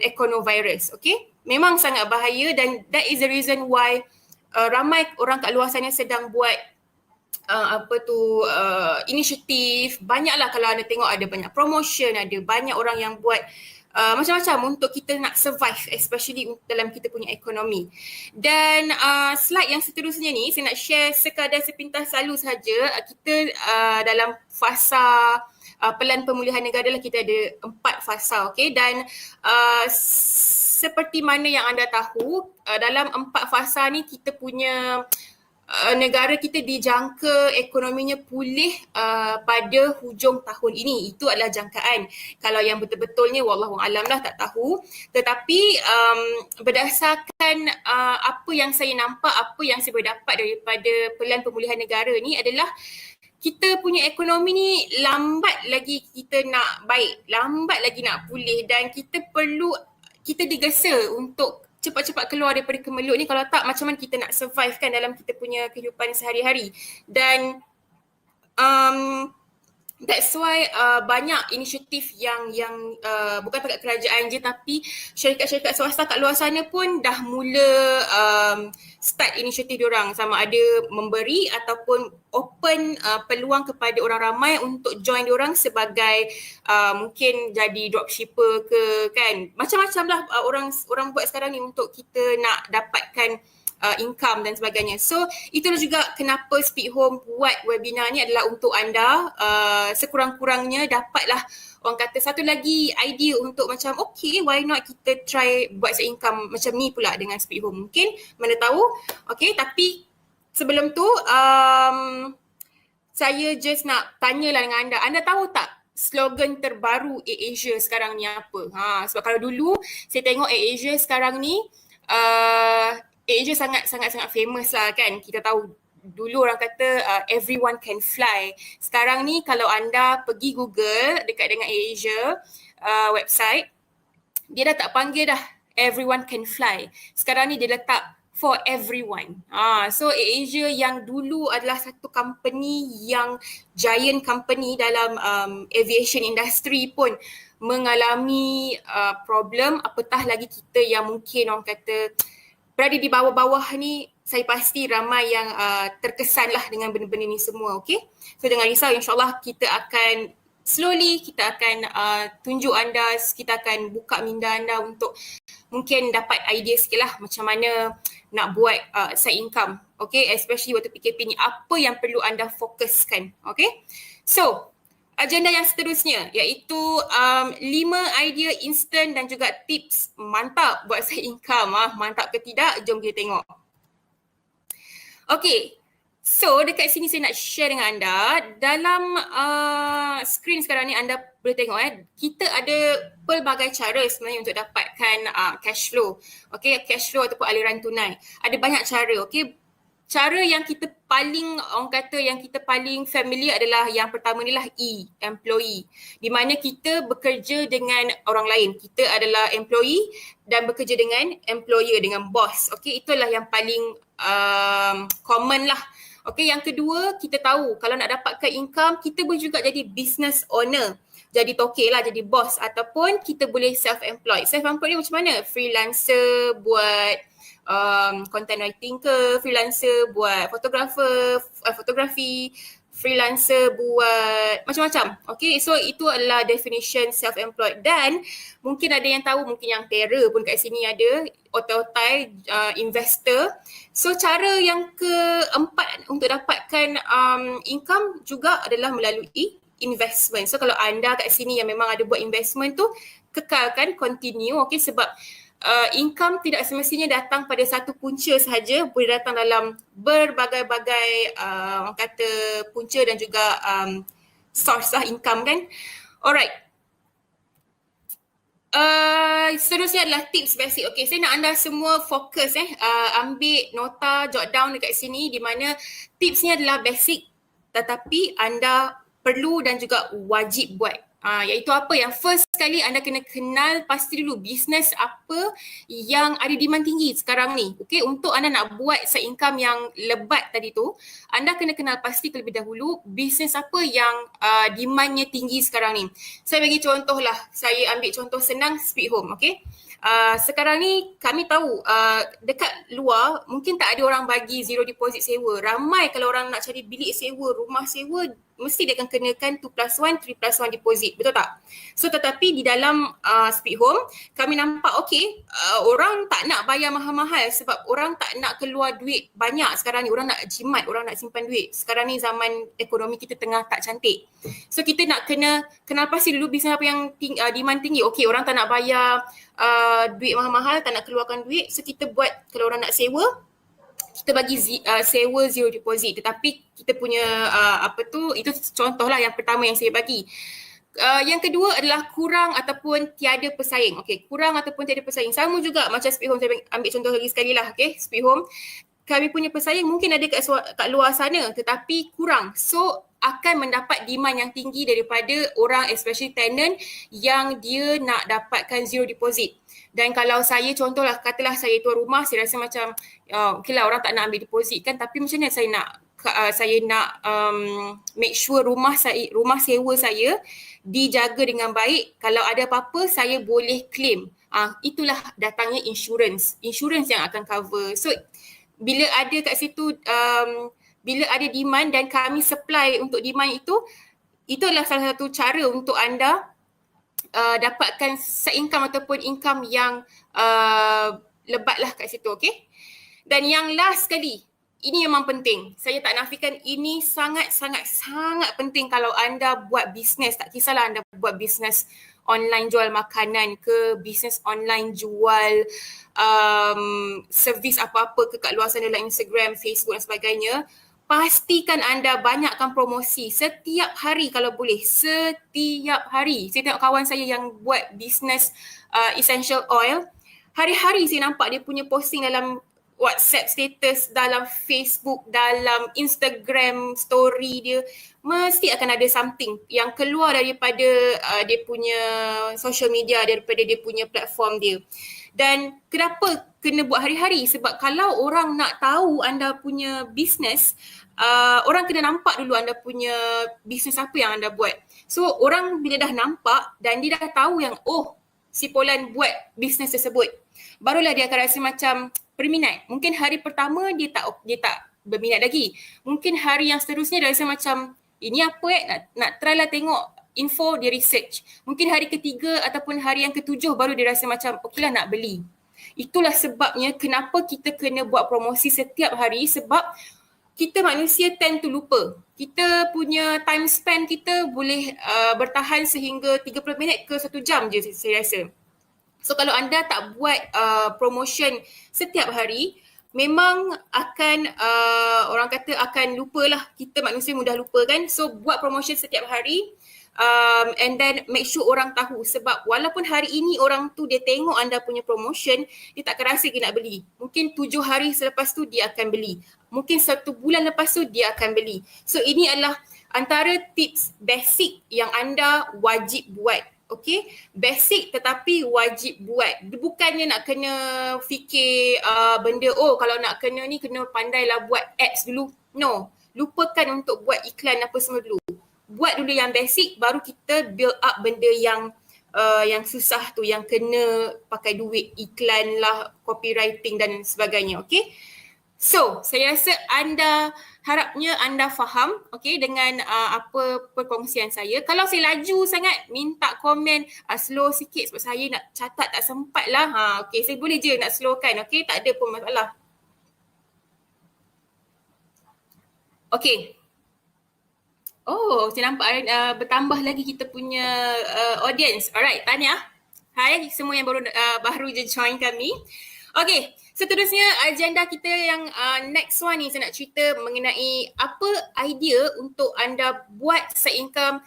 [SPEAKER 1] ekonovirus. Okay, memang sangat bahaya dan that is the reason why ramai orang kat luar sana sedang buat inisiatif. Banyaklah, kalau anda tengok ada banyak promotion, ada banyak orang yang buat macam-macam untuk kita nak survive, especially dalam kita punya ekonomi. Dan slide yang seterusnya ni saya nak share sekadar sepintas lalu saja. Kita dalam fasa pelan pemulihan negara lah, kita ada 4 fasa. Okay, dan seperti mana yang anda tahu, dalam 4 fasa ni kita punya negara kita dijangka ekonominya pulih pada hujung tahun ini. Itu adalah jangkaan. Kalau yang betul-betulnya wallahualam lah, tak tahu. Tetapi berdasarkan apa yang saya nampak, apa yang saya berdapat daripada pelan pemulihan negara ni adalah kita punya ekonomi ni lambat lagi kita nak baik, lambat lagi nak pulih, dan kita digesa untuk cepat-cepat keluar daripada kemelut ni. Kalau tak, macam mana kita nak survive kan dalam kita punya kehidupan sehari-hari. Dan that's why banyak inisiatif yang bukan dekat kerajaan je, tapi syarikat-syarikat swasta kat luar sana pun dah mula start inisiatif diorang, sama ada memberi ataupun open peluang kepada orang ramai untuk join diorang sebagai mungkin jadi dropshipper ke kan. Macam-macam lah orang buat sekarang ni untuk kita nak dapatkan income dan sebagainya. So itulah juga kenapa Speak Home buat webinar ni adalah untuk anda sekurang-kurangnya dapatlah orang kata satu lagi idea untuk macam okay, why not kita try buat income macam ni pula dengan Speak Home. Mungkin mana tahu. Okay, tapi sebelum tu saya just nak tanyalah dengan anda. Anda tahu tak slogan terbaru AirAsia sekarang ni apa? Sebab kalau dulu saya tengok AirAsia sekarang ni AirAsia sangat famous lah kan. Kita tahu dulu orang kata everyone can fly. Sekarang ni kalau anda pergi Google dekat dengan AirAsia website, dia dah tak panggil dah everyone can fly. Sekarang ni dia letak for everyone. So AirAsia yang dulu adalah satu company yang giant company dalam aviation industry pun mengalami problem, apatah lagi kita yang mungkin orang kata berada di bawah-bawah ni, saya pasti ramai yang terkesan lah dengan benda-benda ni semua, okay? So jangan risau, insyaAllah kita akan slowly, kita akan tunjuk anda, kita akan buka minda anda untuk mungkin dapat idea sikit lah macam mana nak buat side income, okay? Especially waktu PKP ni, apa yang perlu anda fokuskan, okay? So, agenda yang seterusnya iaitu 5 idea instant dan juga tips mantap buat side income. Mantap ke tidak? Jom kita tengok. Okay, so dekat sini saya nak share dengan anda. Dalam skrin sekarang ni anda boleh tengok kita ada pelbagai cara sebenarnya untuk dapatkan cash flow. Okay, cash flow ataupun aliran tunai. Ada banyak cara, okay. Cara yang kita paling, orang kata yang kita paling familiar adalah yang pertama ni lah employee. Di mana kita bekerja dengan orang lain. Kita adalah employee dan bekerja dengan employer, dengan boss. Okay, itulah yang paling common lah. Okay, yang kedua kita tahu kalau nak dapatkan income, kita boleh juga jadi business owner. Jadi tokek lah, jadi boss, ataupun kita boleh self-employed. Self-employed ni macam mana? Freelancer buat content writing ke, freelancer buat fotografi, freelancer buat macam-macam. Okay, so itu adalah definition self-employed. Dan mungkin ada yang tahu, mungkin yang terror pun kat sini ada, otai-otai investor. So cara yang keempat untuk dapatkan income juga adalah melalui investment. So kalau anda kat sini yang memang ada buat investment tu, kekalkan, continue, okay, sebab income tidak semestinya datang pada satu punca sahaja, boleh datang dalam berbagai-bagai orang kata punca dan juga source lah income kan. Alright. Seterusnya adalah tips basic. Okay, saya nak anda semua fokus ambil nota, jot down dekat sini, di mana tips ni adalah basic tetapi anda perlu dan juga wajib buat. Iaitu apa? Yang first sekali anda kena kenal pasti dulu bisnes apa yang ada demand tinggi sekarang ni. Okay, untuk anda nak buat side income yang lebat tadi tu, anda kena kenal pasti terlebih dahulu bisnes apa yang demandnya tinggi sekarang ni. Saya bagi contoh lah, saya ambil contoh senang, Speed Home, okay. Sekarang ni kami tahu dekat luar mungkin tak ada orang bagi zero deposit sewa. Ramai kalau orang nak cari bilik sewa, rumah sewa, mesti dia akan kenakan 2+1, 3+1 deposit. Betul tak? So tetapi di dalam Speed Home kami nampak okay, orang tak nak bayar mahal-mahal sebab orang tak nak keluar duit banyak sekarang ni. Orang nak jimat, orang nak simpan duit. Sekarang ni zaman ekonomi kita tengah tak cantik. So kita nak kena kenal pasti dulu bisnes apa yang demand tinggi. Okay, orang tak nak bayar duit mahal-mahal, tak nak keluarkan duit. So kita buat, kalau orang nak sewa, kita bagi sewa zero deposit. Tetapi kita punya itu contohlah yang pertama yang saya bagi. Yang kedua adalah kurang ataupun tiada pesaing. Okay, kurang ataupun tiada pesaing. Sama juga macam Speed Home, saya ambil contoh lagi sekali lah. Okay, Speed Home, kami punya pesaing mungkin ada kat luar sana tetapi kurang. So akan mendapat demand yang tinggi daripada orang, especially tenant yang dia nak dapatkan zero deposit. Dan kalau saya contohlah, katalah saya tuan rumah, saya rasa macam okay lah orang tak nak ambil deposit kan, tapi macam mana saya nak make sure rumah sewa saya dijaga dengan baik. Kalau ada apa-apa saya boleh claim. Itulah datangnya insurance yang akan cover. So bila ada kat situ bila ada demand dan kami supply untuk demand itu adalah salah satu cara untuk anda dapatkan income ataupun income yang lebat lah kat situ, okay? Dan yang last sekali, ini memang penting. Saya tak nafikan ini sangat penting kalau anda buat bisnes. Tak kisahlah anda buat bisnes online jual makanan ke, bisnes online jual servis apa-apa ke kat luar sana dalam Instagram, Facebook dan sebagainya. Pastikan anda banyakkan promosi setiap hari kalau boleh. Setiap hari. Saya tengok kawan saya yang buat bisnes essential oil. Hari-hari saya nampak dia punya posting dalam WhatsApp status, dalam Facebook, dalam Instagram story dia. Mesti akan ada something yang keluar daripada dia punya social media, daripada dia punya platform dia. Dan kenapa kena buat hari-hari? Sebab kalau orang nak tahu anda punya bisnes, orang kena nampak dulu anda punya bisnes apa yang anda buat. So orang bila dah nampak dan dia dah tahu yang si Polan buat bisnes tersebut, barulah dia akan rasa macam berminat. Mungkin hari pertama dia tak berminat lagi. Mungkin hari yang seterusnya dia rasa macam ini apa nak try lah tengok info, dia research. Mungkin hari ketiga ataupun hari yang ketujuh baru dia rasa macam okeylah nak beli. Itulah sebabnya kenapa kita kena buat promosi setiap hari, sebab kita manusia tend to lupa. Kita punya time span kita boleh bertahan sehingga 30 minit ke 1 jam je saya rasa. So kalau anda tak buat promotion setiap hari, memang akan orang kata akan lupalah. Kita manusia mudah lupa kan. So buat promotion setiap hari. And then make sure orang tahu, sebab walaupun hari ini orang tu dia tengok anda punya promotion, dia tak akan rasa dia nak beli. Mungkin 7 hari selepas tu dia akan beli. Mungkin 1 bulan lepas tu dia akan beli. So ini adalah antara tips basic yang anda wajib buat. Okay, basic tetapi wajib buat. Bukannya nak kena fikir benda, kalau nak kena ni kena pandailah buat ads dulu. No, lupakan untuk buat iklan apa semua dulu. Buat dulu yang basic, baru kita build up benda yang susah tu, yang kena pakai duit, iklan lah, copywriting dan sebagainya. Okay, so saya rasa harapnya anda faham dengan apa perkongsian saya. Kalau saya laju sangat, minta komen slow sikit sebab saya nak catat tak sempat lah. Okay, saya boleh je nak slowkan. Okay, tak ada pun masalah. Okay. Saya nampak bertambah lagi kita punya audience. Alright, Tanya. Hai semua yang baru je join kami. Okay, seterusnya agenda kita yang next one ni saya nak cerita mengenai apa idea untuk anda buat side income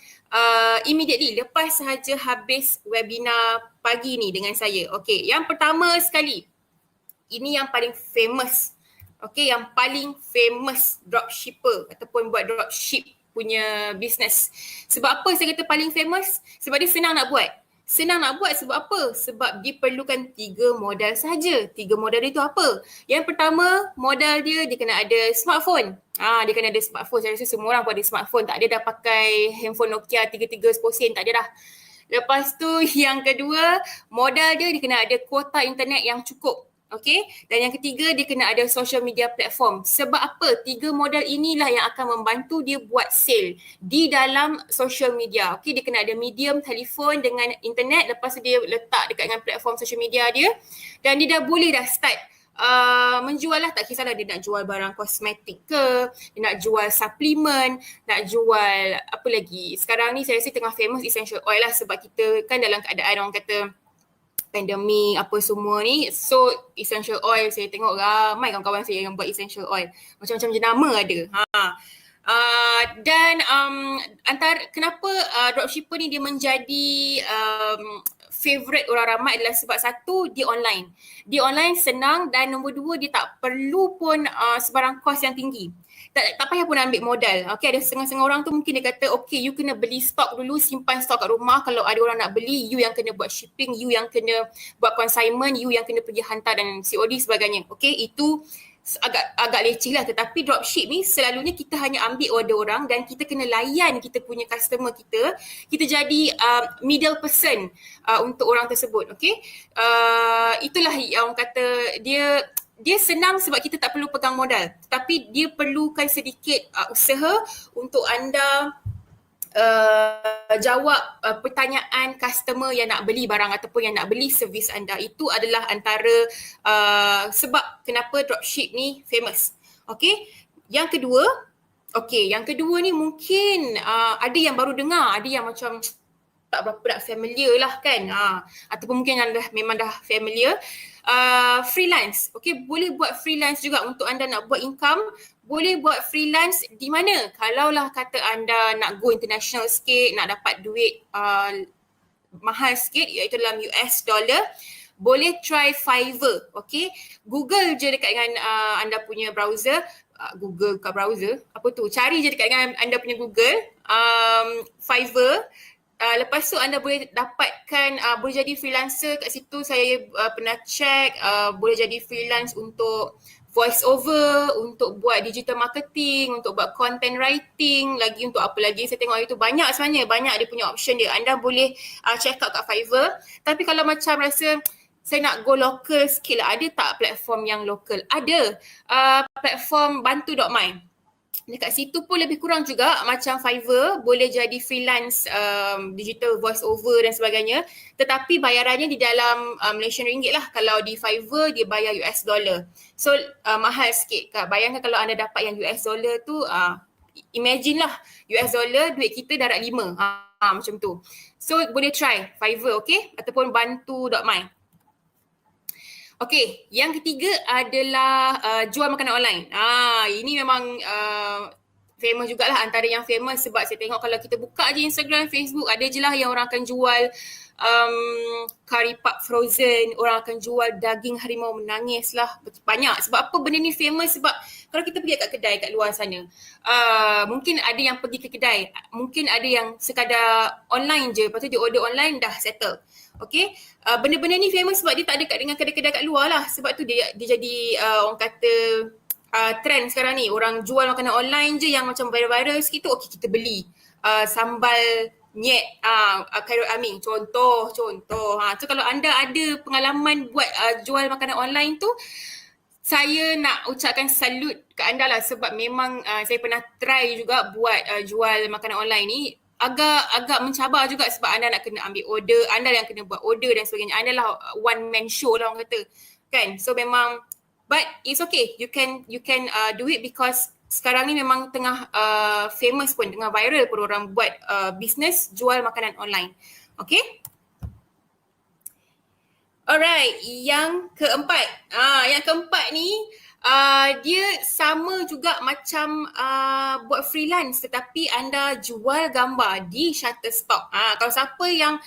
[SPEAKER 1] immediately lepas sahaja habis webinar pagi ni dengan saya. Okay, yang pertama sekali, ini yang paling famous. Okay, yang paling famous dropshipper ataupun buat dropship punya business. Sebab apa saya kata paling famous? Sebab dia senang nak buat. Senang nak buat sebab apa? Sebab diperlukan 3 modal saja. 3 modal itu apa? Yang pertama, modal dia kena ada smartphone. Dia kena ada smartphone. Saya rasa semua orang pun ada smartphone. Tak ada dah pakai handphone Nokia 3310, tak ada dah. Lepas tu yang kedua, modal dia kena ada kuota internet yang cukup. Okay, dan yang ketiga dia kena ada social media platform. Sebab apa? 3 modal inilah yang akan membantu dia buat sale di dalam social media. Okay, dia kena ada medium, telefon dengan internet. Lepas tu dia letak dekat dengan platform social media dia. Dan dia dah boleh start menjual lah. Tak kisahlah dia nak jual barang kosmetik ke, dia nak jual suplemen, nak jual apa lagi. Sekarang ni saya rasa tengah famous essential oil lah, sebab kita kan dalam keadaan orang kata pandemik apa semua ni. So essential oil, saya tengok ramai kawan-kawan saya yang buat essential oil. Macam-macam jenama ada. Dan antara kenapa dropshipper ni dia menjadi favorite orang ramai adalah sebab satu, dia online. Dia online senang, dan nombor 2, dia tak perlu pun sebarang kos yang tinggi. Tak payah pun ambil modal. Okay, ada setengah-setengah orang tu mungkin dia kata, okay, you kena beli stok dulu, simpan stok kat rumah. Kalau ada orang nak beli, you yang kena buat shipping, you yang kena buat consignment, you yang kena pergi hantar dan COD sebagainya. Okay, itu agak leceh lah. Tetapi dropship ni selalunya kita hanya ambil order orang dan kita kena layan kita punya customer kita. Kita jadi middle person untuk orang tersebut. Okay, itulah yang orang kata dia senang sebab kita tak perlu pegang modal, tapi dia perlukan sedikit usaha untuk anda jawab pertanyaan customer yang nak beli barang ataupun yang nak beli servis anda. Itu adalah antara sebab kenapa dropship ni famous. Okay, yang kedua ni mungkin ada yang baru dengar, ada yang macam tak berapa nak familiar lah kan, ataupun mungkin yang memang dah familiar. Freelance, okay, boleh buat freelance juga untuk anda nak buat income. Boleh buat freelance di mana? Kalaulah kata anda nak go international sikit, nak dapat duit mahal sikit, iaitu dalam US dollar, boleh try Fiverr. Okay, Google je dekat dengan anda punya browser. Google kat browser, apa tu? Cari je dekat dengan anda punya Google, Fiverr. Lepas tu anda boleh dapatkan, boleh jadi freelancer kat situ. Saya pernah check, boleh jadi freelance untuk voice over, untuk buat digital marketing, untuk buat content writing, lagi untuk apa lagi saya tengok itu banyak sebenarnya, banyak dia punya option dia. Anda boleh check out kat Fiverr. Tapi kalau macam rasa saya nak go local sikit lah, ada tak platform yang local? Ada. Platform bantu.my. Dekat situ pun lebih kurang juga macam Fiverr, boleh jadi freelance digital voice over dan sebagainya, tetapi bayarannya di dalam Malaysian ringgit lah. Kalau di Fiverr dia bayar US dollar, so mahal sikit Kak. Bayangkan kalau anda dapat yang US dollar tu, imagine lah US dollar duit kita darat 5, macam tu. So boleh try Fiverr, okay, ataupun bantu.my. Okey, yang ketiga adalah jual makanan online. Ini memang famous jugalah, antara yang famous, sebab saya tengok kalau kita buka je Instagram, Facebook, ada je lah yang orang akan jual curry puff frozen, orang akan jual daging harimau menangis lah, banyak. Sebab apa benda ni famous? Sebab kalau kita pergi kat kedai kat luar sana, mungkin ada yang pergi ke kedai, mungkin ada yang sekadar online je, lepas tu dia order online dah settle. Okay, benda-benda ni famous sebab dia tak dekat dengan kedai-kedai kat luar lah. Sebab tu dia jadi orang kata trend sekarang ni. Orang jual makanan online je yang macam viral-viral sikit tu, okay kita beli. Sambal nyet, carrot aming, contoh. So kalau anda ada pengalaman buat jual makanan online tu, saya nak ucapkan salut ke anda lah, sebab memang saya pernah try juga buat jual makanan online ni. Agak mencabar juga sebab anda nak kena ambil order, anda yang kena buat order dan sebagainya. Anda lah one man show lah orang kata. Kan? So memang, but it's okay. You can do it because sekarang ni memang tengah famous pun, tengah viral pun orang buat business jual makanan online. Okay? Alright, yang keempat. Yang keempat ni dia sama juga macam buat freelance, tetapi anda jual gambar di Shutterstock. Kalau siapa yang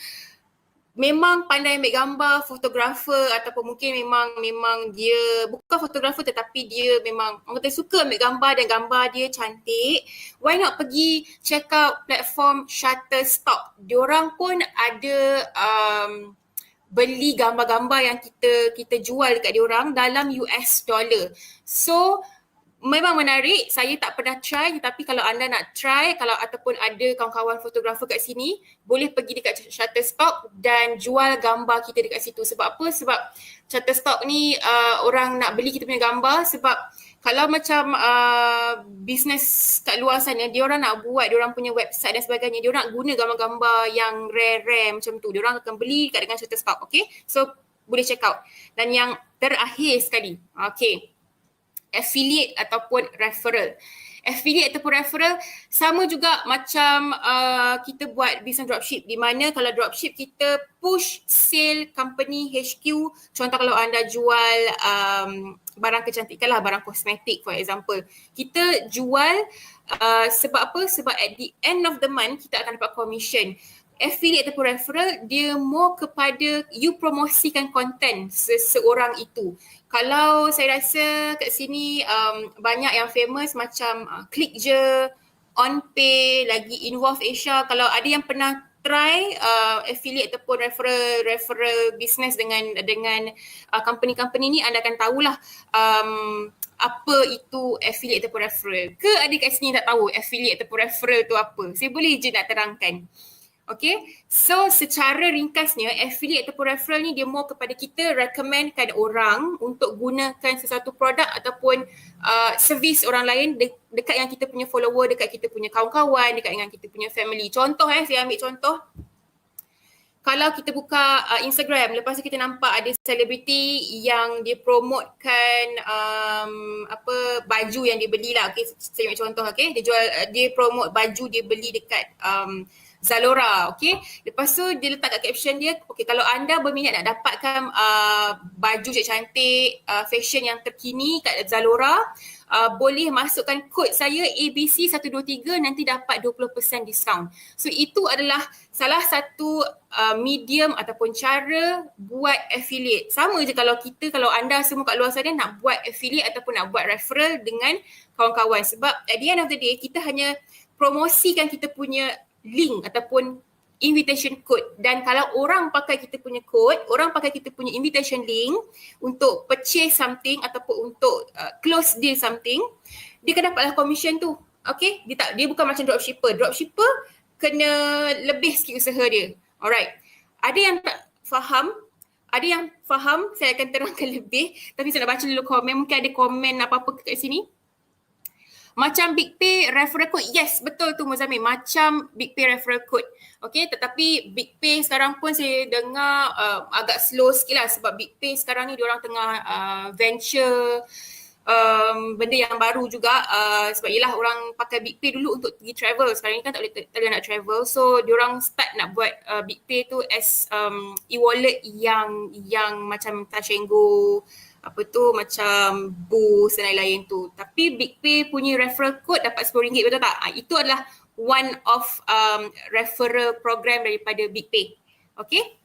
[SPEAKER 1] memang pandai ambil gambar, fotografer, ataupun mungkin memang dia bukan fotografer tetapi dia memang orang kata suka ambil gambar dan gambar dia cantik, why not pergi check out platform Shutterstock. Diorang pun ada beli gambar-gambar yang kita jual dekat diorang dalam US dollar. So memang menarik. Saya tak pernah try, tetapi kalau anda nak try, kalau ataupun ada kawan-kawan fotografer kat sini, boleh pergi dekat Shutterstock dan jual gambar kita dekat situ. Sebab apa? Sebab Shutterstock ni orang nak beli kita punya gambar, sebab kalau macam business kat luar sana, dia orang nak buat dia orang punya website dan sebagainya, dia orang nak guna gambar-gambar yang rare-rare macam tu. Dia orang akan beli kat dengan Shutterstock, okay? So boleh check out. Dan yang terakhir sekali, okay, affiliate ataupun referral. Affiliate ataupun referral sama juga macam kita buat business dropship, di mana kalau dropship kita push sale company HQ. Contoh kalau anda jual barang kecantikan lah, barang kosmetik for example, kita jual sebab apa? Sebab at the end of the month kita akan dapat commission. Affiliate ataupun referral dia more kepada you promosikan konten seseorang itu. Kalau saya rasa kat sini banyak yang famous macam Klik Je, OnPay, lagi Involve Asia. Kalau ada yang pernah try affiliate ataupun referral business dengan company-company ni, anda akan tahulah apa itu affiliate ataupun referral. Ke ada kat sini tak tahu affiliate ataupun referral tu apa? Saya boleh je nak terangkan. Okay, so secara ringkasnya affiliate ataupun referral ni dia more kepada kita recommendkan orang untuk gunakan sesuatu produk ataupun servis orang lain dekat yang kita punya follower, dekat kita punya kawan-kawan, dekat dengan kita punya family. Contoh saya ambil contoh. Kalau kita buka Instagram, lepas tu kita nampak ada selebriti yang dia promotekan baju yang dia beli lah. Okay, saya ambil contoh, okay. Dia promote baju dia beli dekat Zalora, okay. Lepas tu dia letak kat caption dia, okay, kalau anda berminat nak dapatkan baju cantik, fashion yang terkini kat Zalora, boleh masukkan kod saya ABC123, nanti dapat 20% diskaun. So itu adalah salah satu medium ataupun cara buat affiliate. Sama je kalau anda semua kat luar sana nak buat affiliate ataupun nak buat referral dengan kawan-kawan. Sebab at the end of the day, kita hanya promosikan kita punya link ataupun invitation code. Dan kalau orang pakai kita punya code, orang pakai kita punya invitation link untuk purchase something ataupun untuk close deal something, dia akan dapatlah commission tu. Okay, dia bukan macam dropshipper. Dropshipper kena lebih sikit usaha dia. Alright. Ada yang tak faham, ada yang faham, saya akan terangkan lebih. Tapi saya nak baca dulu komen. Mungkin ada komen apa-apa kat sini. Macam BigPay referral code. Yes, betul tu Muzammil. Macam BigPay referral code. Okay, tetapi BigPay sekarang pun saya dengar agak slow sikit lah sebab BigPay sekarang ni diorang tengah venture benda yang baru juga sebab yelah orang pakai BigPay dulu untuk pergi travel. Sekarang ni kan tak boleh nak travel. So diorang start nak buat BigPay tu as e-wallet yang macam Touch 'n Go, apa tu macam Boost dan lain-lain tu. Tapi BigPay punya referral code dapat RM10, betul tak? Itu adalah one of referral program daripada BigPay. Okay?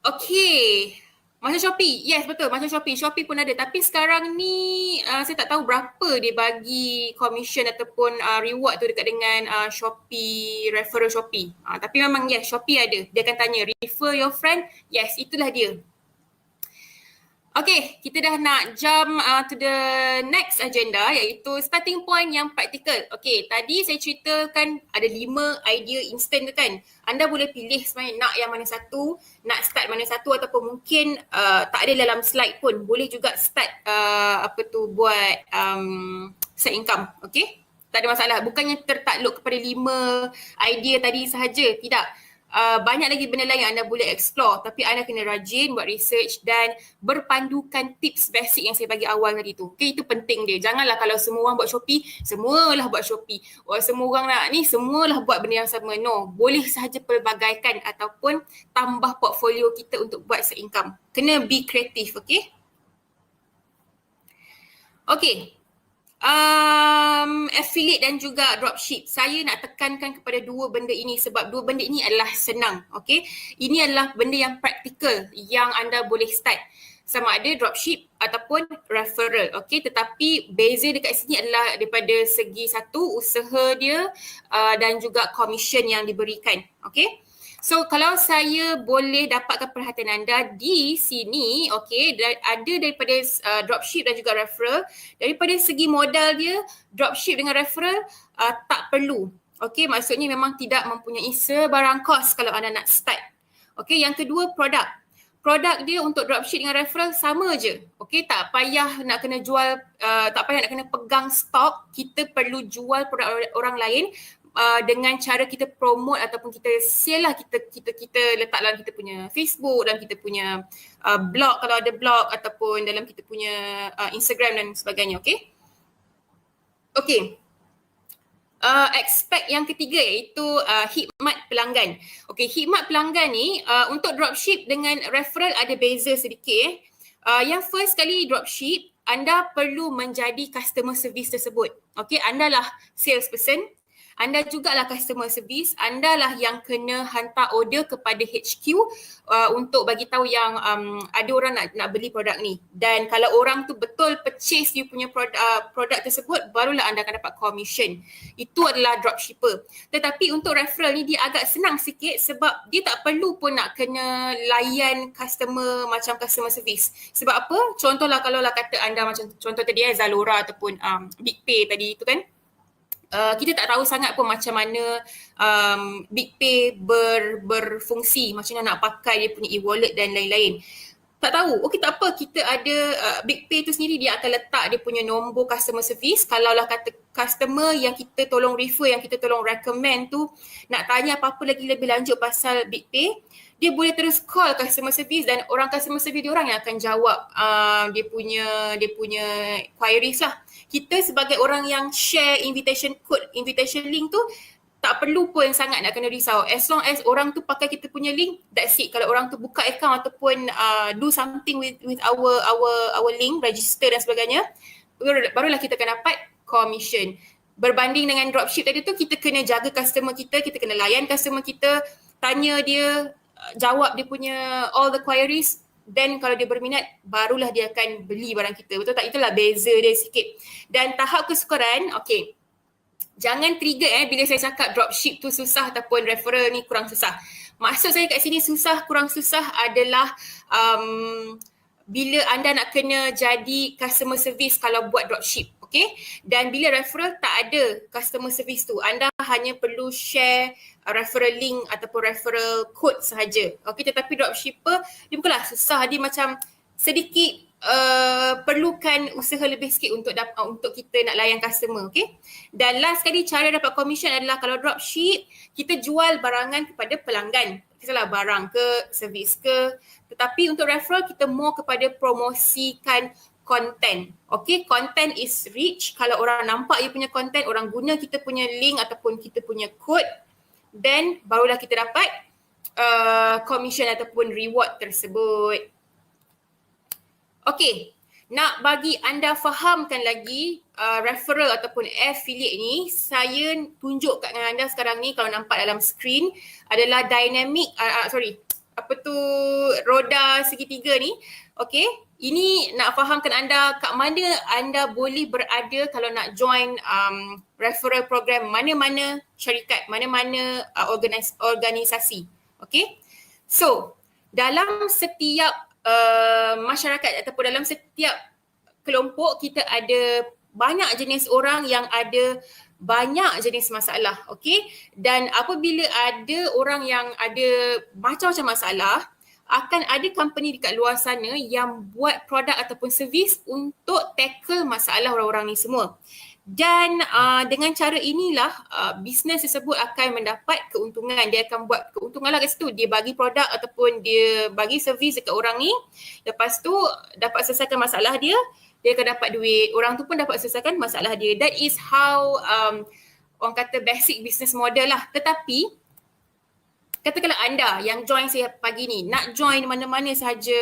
[SPEAKER 1] Okay. Macam Shopee. Yes, betul. Macam Shopee. Shopee pun ada. Tapi sekarang ni saya tak tahu berapa dia bagi commission ataupun reward tu dekat dengan Shopee, referral Shopee. Tapi memang yes, Shopee ada. Dia akan tanya, refer your friend. Yes, itulah dia. Okay, kita dah nak jump to the next agenda iaitu starting point yang praktikal. Okay, tadi saya ceritakan ada 5 idea instant tu kan. Anda boleh pilih sebenarnya nak yang mana satu, nak start mana satu ataupun mungkin tak ada dalam slide pun. Boleh juga start buat side income. Okay, tak ada masalah. Bukannya tertakluk kepada 5 idea tadi sahaja. Tidak. Banyak lagi benda lain yang anda boleh explore, tapi anda kena rajin buat research dan berpandukan tips basic yang saya bagi awal tadi tu. Okay, itu penting dia. Janganlah kalau semua orang buat Shopee, semualah buat Shopee. Semua orang nak ni, semualah buat benda yang sama. No, boleh sahaja pelbagaikan ataupun tambah portfolio kita untuk buat side income. Kena be kreatif, okay? Okay. Affiliate dan juga dropship. Saya nak tekankan kepada 2 benda ini sebab 2 benda ini adalah senang. Okay? Ini adalah benda yang praktikal yang anda boleh start. Sama ada dropship ataupun referral. Okay? Tetapi beza dekat sini adalah daripada segi satu, usaha dia dan juga commission yang diberikan. Okay? So kalau saya boleh dapatkan perhatian anda di sini, okay, ada daripada dropship dan juga referral. Daripada segi modal dia, dropship dengan referral tak perlu. Okay, maksudnya memang tidak mempunyai sebarang kos kalau anda nak start. Okay, yang kedua produk. Produk dia untuk dropship dengan referral sama je. Okay, tak payah nak kena jual, tak payah nak kena pegang stok. Kita perlu jual produk orang lain. Dengan cara kita promote ataupun kita share lah, kita letak dalam kita punya Facebook, dalam kita punya blog kalau ada blog ataupun dalam kita punya Instagram dan sebagainya. Okay. Okay. Aspek yang ketiga iaitu khidmat pelanggan. Okay, khidmat pelanggan ni untuk dropship dengan referral ada beza sedikit. Yang first kali dropship, anda perlu menjadi customer service tersebut. Okay, anda lah salesperson. Anda jugalah customer service, anda lah yang kena hantar order kepada HQ untuk bagi tahu yang ada orang nak beli produk ni. Dan kalau orang tu betul purchase you punya produk tersebut, barulah anda akan dapat commission. Itu adalah dropshipper. Tetapi untuk referral ni dia agak senang sikit sebab dia tak perlu pun nak kena layan customer macam customer service. Sebab apa? Contohlah kalau lah kata anda macam contoh tadi Zalora ataupun BigPay tadi tu kan. Kita tak tahu sangat pun macam mana BigPay berfungsi, macam mana nak pakai dia punya e-wallet dan lain-lain. Tak tahu. Okey, tak apa, kita ada BigPay tu sendiri, dia akan letak dia punya nombor customer service. Kalaulah kata customer yang kita tolong refer, yang kita tolong recommend tu nak tanya apa-apa lagi lebih lanjut pasal BigPay, dia boleh terus call customer service dan orang customer service dia orang yang akan jawab dia punya queries lah. Kita sebagai orang yang share invitation code, invitation link tu tak perlu pun sangat nak kena risau. As long as orang tu pakai kita punya link, that's it. Kalau orang tu buka account ataupun do something with our link, register dan sebagainya, barulah kita akan dapat commission. Berbanding dengan dropship tadi tu, kita kena jaga customer kita kena layan customer kita, tanya dia, jawab dia punya all the queries. Then kalau dia berminat, barulah dia akan beli barang kita. Betul tak? Itulah beza dia sikit. Dan tahap kesukaran, okay. Jangan trigger bila saya cakap dropship tu susah ataupun referral ni kurang susah. Maksud saya kat sini susah kurang susah adalah bila anda nak kena jadi customer service kalau buat dropship, okay? Dan bila referral tak ada customer service tu, anda hanya perlu share referral link ataupun referral code sahaja. Okay, tetapi dropshipper dia bukanlah susah, dia macam sedikit perlukan usaha lebih sikit untuk kita nak layan customer, okay? Dan last kali cara dapat commission adalah kalau dropship kita jual barangan kepada pelanggan, kisahlah barang ke, servis ke. Tetapi untuk referral kita more kepada promosikan content. Okay, content is rich. Kalau orang nampak you punya content, orang guna kita punya link ataupun kita punya code, then barulah kita dapat commission ataupun reward tersebut. Okay, nak bagi anda fahamkan lagi referral ataupun affiliate ni, saya tunjuk kat anda sekarang ni, kalau nampak dalam screen adalah dynamic, roda segitiga ni. Okay, ini nak fahamkan anda kat mana anda boleh berada kalau nak join referral program mana-mana syarikat, mana-mana organisasi. Okay, so dalam setiap masyarakat ataupun dalam setiap kelompok kita ada banyak jenis orang yang ada banyak jenis masalah, okay? Dan apabila ada orang yang ada macam-macam masalah, akan ada company dekat luar sana yang buat produk ataupun servis untuk tackle masalah orang-orang ni semua. Dan dengan cara inilah bisnes tersebut akan mendapat keuntungan. Dia akan buat keuntungan lah kat situ. Dia bagi produk ataupun dia bagi servis dekat orang ni. Lepas tu dapat selesaikan masalah dia, dia akan dapat duit. Orang tu pun dapat selesaikan masalah dia. That is how orang kata basic business model lah. Tetapi katakanlah anda yang join saya pagi ni, nak join mana-mana sahaja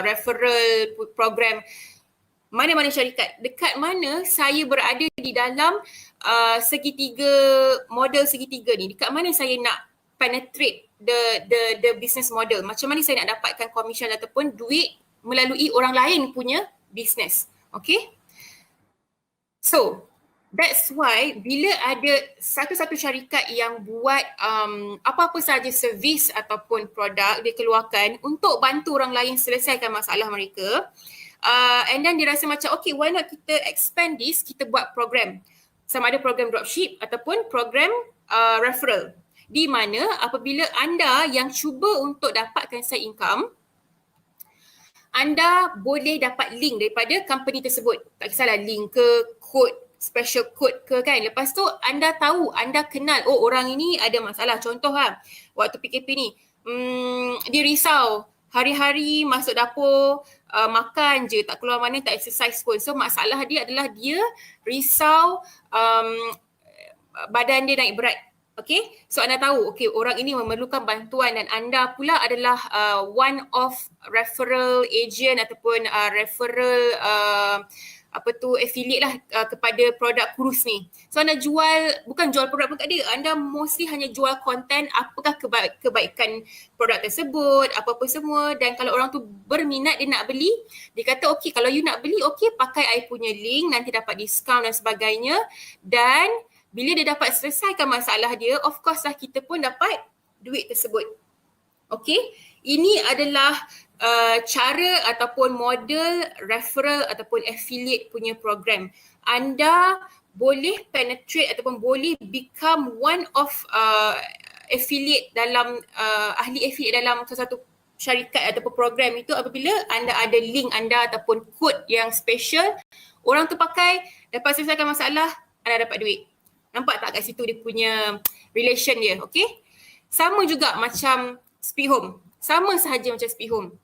[SPEAKER 1] referral program, mana-mana syarikat, dekat mana saya berada di dalam model segitiga ni, dekat mana saya nak penetrate the business model, macam mana saya nak dapatkan commission ataupun duit melalui orang lain punya business. Okay, so that's why bila ada satu-satu syarikat yang buat apa-apa sahaja servis ataupun produk dia keluarkan untuk bantu orang lain selesaikan masalah mereka, and then dia rasa macam okay, why not kita expand this, kita buat program, sama ada program dropship ataupun program referral, di mana apabila anda yang cuba untuk dapatkan side income, anda boleh dapat link daripada company tersebut. Tak kisahlah link ke, code, special code ke kan. Lepas tu anda tahu, anda kenal, oh orang ini ada masalah. Contoh waktu PKP ni, dia risau, hari-hari masuk dapur, makan je, tak keluar mana, tak exercise pun. So masalah dia adalah dia risau badan dia naik berat. Okay, so anda tahu, okay, orang ini memerlukan bantuan dan anda pula adalah one of referral agent ataupun referral affiliate lah kepada produk kurus ni. So anda bukan jual produk pun kat dia, anda mostly hanya jual konten apakah kebaikan produk tersebut, apa-apa semua. Dan kalau orang tu berminat, dia nak beli, dia kata okay, kalau you nak beli, okay, pakai I punya link, nanti dapat diskaun dan sebagainya. Dan bila dia dapat selesaikan masalah dia, of course lah kita pun dapat duit tersebut. Okay, ini adalah cara ataupun model referral ataupun affiliate punya program. Anda boleh penetrate ataupun boleh become one of affiliate dalam ahli affiliate dalam sesuatu syarikat ataupun program itu apabila anda ada link anda ataupun kod yang special, orang tu pakai, dapat selesaikan masalah, anda dapat duit. Nampak tak kat situ dia punya relation dia, okay? Sama juga macam Speedhome. Sama sahaja macam Speedhome.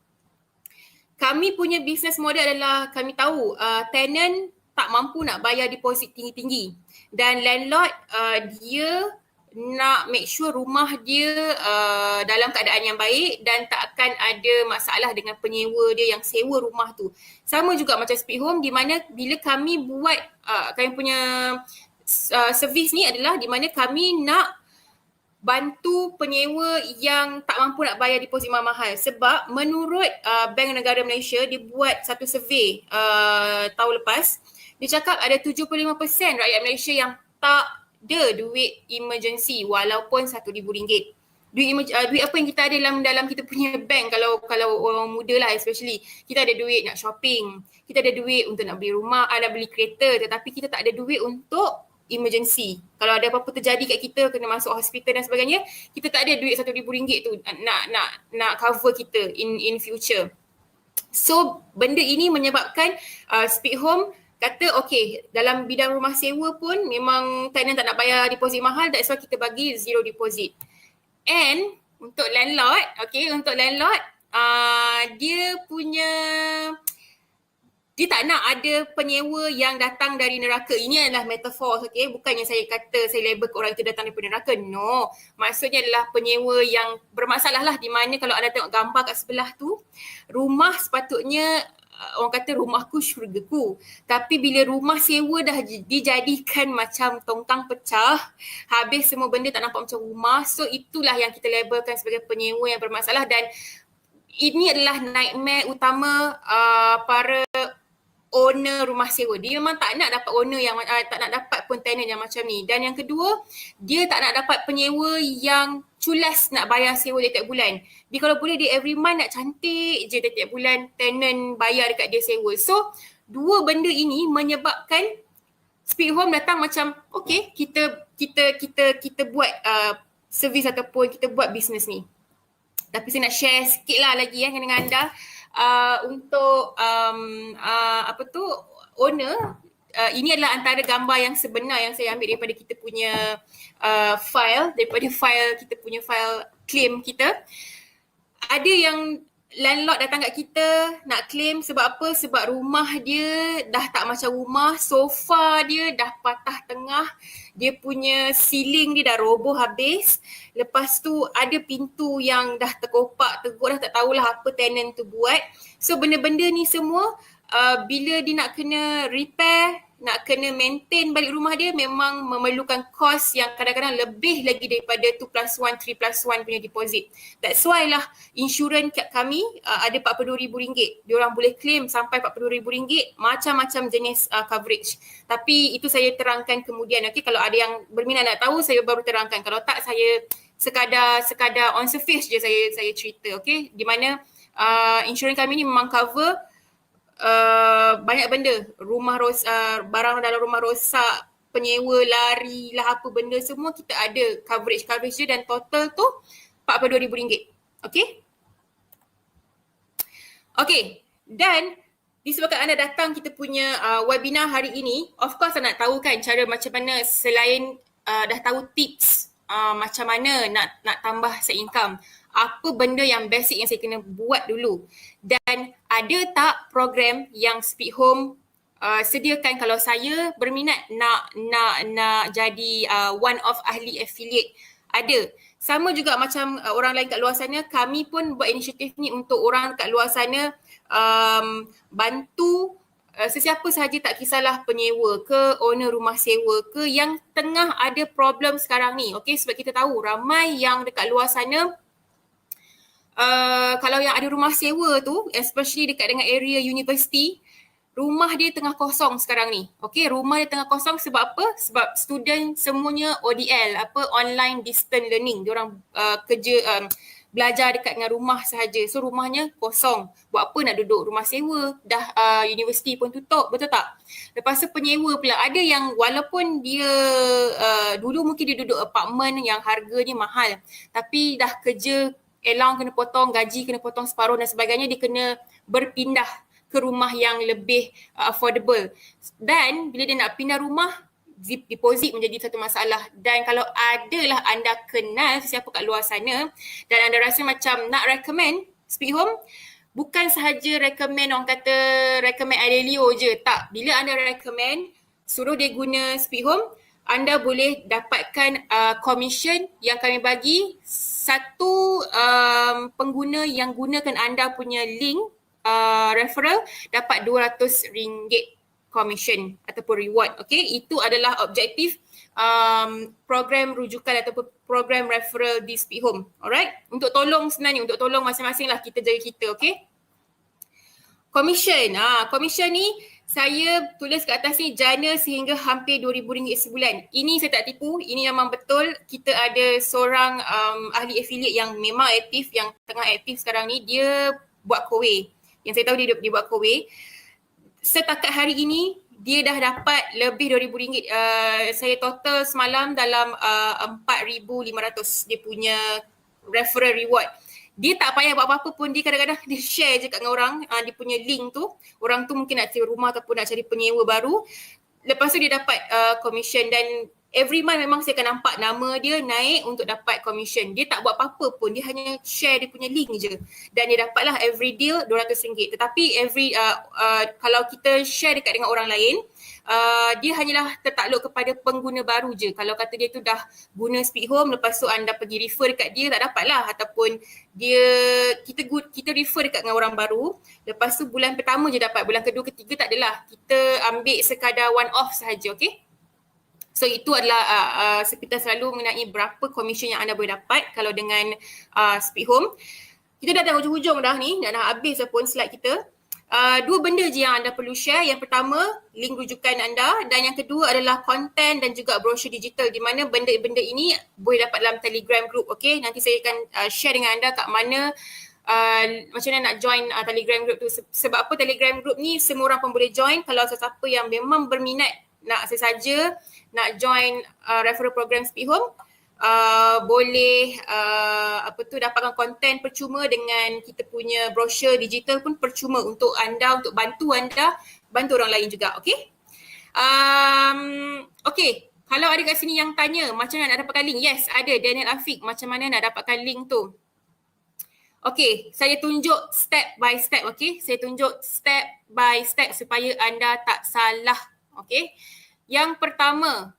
[SPEAKER 1] Kami punya business model adalah kami tahu tenant tak mampu nak bayar deposit tinggi-tinggi. Dan landlord dia nak make sure rumah dia dalam keadaan yang baik dan tak akan ada masalah dengan penyewa dia yang sewa rumah tu. Sama juga macam Speedhome, di mana bila kami buat kami punya servis ni adalah di mana kami nak bantu penyewa yang tak mampu nak bayar deposit mahal. Sebab menurut Bank Negara Malaysia, dia buat satu survey tahun lepas, dia cakap ada 75% rakyat Malaysia yang tak ada duit emergency walaupun RM1,000. Duit apa yang kita ada dalam kita punya bank, kalau orang muda lah especially, kita ada duit nak shopping, kita ada duit untuk nak beli rumah, nak beli kereta, tetapi kita tak ada duit untuk emergency. Kalau ada apa-apa terjadi kat kita, kena masuk hospital dan sebagainya, kita tak ada duit RM1,000 tu nak cover kita in future. So benda ini menyebabkan Speedhome kata okay, dalam bidang rumah sewa pun memang tenant tak nak bayar deposit mahal, that's why kita bagi zero deposit. And untuk landlord, dia tak nak ada penyewa yang datang dari neraka. Ini adalah metafor, okay? Bukannya saya kata, saya label orang itu datang daripada neraka. No. Maksudnya adalah penyewa yang bermasalah lah, di mana kalau anda tengok gambar kat sebelah tu, rumah sepatutnya orang kata rumahku syurgaku. Tapi bila rumah sewa dah dijadikan macam tongkang pecah, habis semua benda tak nampak macam rumah. So itulah yang kita labelkan sebagai penyewa yang bermasalah, dan ini adalah nightmare utama para owner rumah sewa. Dia memang tak nak dapat owner yang tak nak dapat pun tenant yang macam ni. Dan yang kedua, dia tak nak dapat penyewa yang culas nak bayar sewa dia tiap bulan. Dia kalau boleh dia every month nak cantik je dia tiap bulan tenant bayar dekat dia sewa. So dua benda ini menyebabkan Speedhome datang macam okay, kita buat servis ataupun kita buat bisnes ni. Tapi saya nak share sikit lah lagi dengan anda. Untuk owner, ini adalah antara gambar yang sebenar yang saya ambil daripada kita punya file kita punya file claim kita. Ada yang landlord datang kat kita nak claim sebab apa? Sebab rumah dia dah tak macam rumah, sofa dia dah patah tengah, dia punya ceiling dia dah roboh habis. Lepas tu ada pintu yang dah terkopak, teruk, dah tak tahulah apa tenant tu buat. So benda-benda ni semua bila dia nak kena repair, nak kena maintain balik rumah dia, memang memerlukan kos yang kadang-kadang lebih lagi daripada 2+1, 3+1 punya deposit. That's why lah insurans kat kami ada RM42,000. Diorang boleh claim sampai RM42,000, macam-macam jenis coverage. Tapi itu saya terangkan kemudian. Okay, kalau ada yang berminat nak tahu, saya baru terangkan. Kalau tak, saya sekadar on surface je saya cerita. Okay, di mana insurans kami ni memang cover banyak benda, barang dalam rumah rosak, penyewa lari lah, apa benda semua kita ada coverage dia, dan total tu RM42,000. Okay, dan disebabkan anda datang kita punya webinar hari ini, of course anda nak tahu kan cara macam mana, selain dah tahu tips macam mana nak tambah side income, apa benda yang basic yang saya kena buat dulu, dan ada tak program yang Speedhome sediakan kalau saya berminat nak jadi one of ahli affiliate. Ada. Sama juga macam orang lain kat luar sana, kami pun buat inisiatif ni untuk orang kat luar sana, bantu sesiapa sahaja, tak kisahlah penyewa ke, owner rumah sewa ke, yang tengah ada problem sekarang ni. Okay, sebab kita tahu ramai yang dekat luar sana, kalau yang ada rumah sewa tu, especially dekat dengan area university, rumah dia tengah kosong sekarang ni. Okay, rumah dia tengah kosong sebab apa? Sebab student semuanya ODL, online distance learning. Diorang belajar dekat dengan rumah sahaja. So rumahnya kosong. Buat apa nak duduk rumah sewa? Dah universiti pun tutup, betul tak? Lepas tu penyewa pula. Ada yang walaupun dia dulu mungkin dia duduk apartmen yang harganya mahal, tapi dah kerja, allowance kena potong, gaji kena potong separuh dan sebagainya, dia kena berpindah ke rumah yang lebih affordable. Dan bila dia nak pindah rumah, deposit menjadi satu masalah. Dan kalau adalah anda kenal siapa kat luar sana dan anda rasa macam nak recommend Speedhome, bukan sahaja recommend, orang kata recommend Adelio je, tak. Bila anda recommend, suruh dia guna Speedhome, anda boleh dapatkan commission yang kami bagi. Satu pengguna yang gunakan anda punya link referral dapat RM200 commission ataupun reward. Okay, itu adalah objektif program rujukan ataupun program referral di Speedhome. Alright, untuk tolong sebenarnya, untuk tolong masing-masing lah kita jaga kita. Okay, commission. Commission ni Saya tulis kat atas ni jana sehingga hampir RM2,000 sebulan. Ini saya tak tipu, ini memang betul. Kita ada seorang ahli affiliate yang memang aktif, yang tengah aktif sekarang ni, dia buat kowe. Yang saya tahu dia buat kowe. Setakat hari ini, dia dah dapat lebih RM2,000. Saya total semalam dalam RM4,500 dia punya referral reward. Dia tak payah buat apa-apa pun, dia kadang-kadang dia share je kat dengan orang, dia punya link tu. Orang tu mungkin nak sewa rumah ataupun nak cari penyewa baru. Lepas tu dia dapat commission dan every month memang saya akan nampak nama dia naik untuk dapat commission. Dia tak buat apa-apa pun, dia hanya share dia punya link je. Dan dia dapatlah every deal RM200. Tetapi kalau kita share dekat dengan orang lain, dia hanyalah tertakluk kepada pengguna baru je. Kalau kata dia tu dah guna Speed Home, lepas tu anda pergi refer dekat dia, tak dapat lah. Ataupun kita refer dekat dengan orang baru, lepas tu bulan pertama je dapat, bulan kedua, ketiga tak adalah. Kita ambil sekadar one off sahaja, okay? So itu adalah sekitar selalu mengenai berapa komisen yang anda boleh dapat kalau dengan Speed Home. Kita dah hujung-hujung dah ni, dah habis pun slide kita. Dua benda je yang anda perlu share. Yang pertama, link rujukan anda, dan yang kedua adalah konten dan juga brosur digital, di mana benda-benda ini boleh dapat dalam Telegram group. Okay, nanti saya akan share dengan anda kat mana macam mana nak join Telegram group tu. Sebab apa Telegram group ni semua orang pun boleh join. Kalau sesiapa yang memang berminat nak sesaja nak join referral program Speed Home, boleh dapatkan konten percuma dengan kita punya brosur digital pun percuma untuk anda, untuk bantu anda, bantu orang lain juga. Okay? Okay, kalau ada kat sini yang tanya macam mana nak dapatkan link, yes ada, Daniel Afiq, macam mana nak dapatkan link tu. Okay, saya tunjuk step by step. Okay, saya tunjuk step by step supaya anda tak salah. Okay, yang pertama,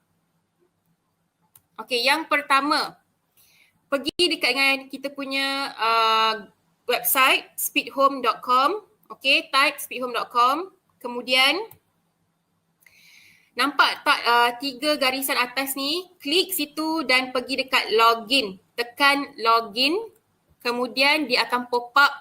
[SPEAKER 1] pergi dekat dengan kita punya website speedhome.com. Okay, type speedhome.com. Kemudian nampak tak 3 garisan atas ni, klik situ dan pergi dekat login. Tekan login, kemudian dia akan pop up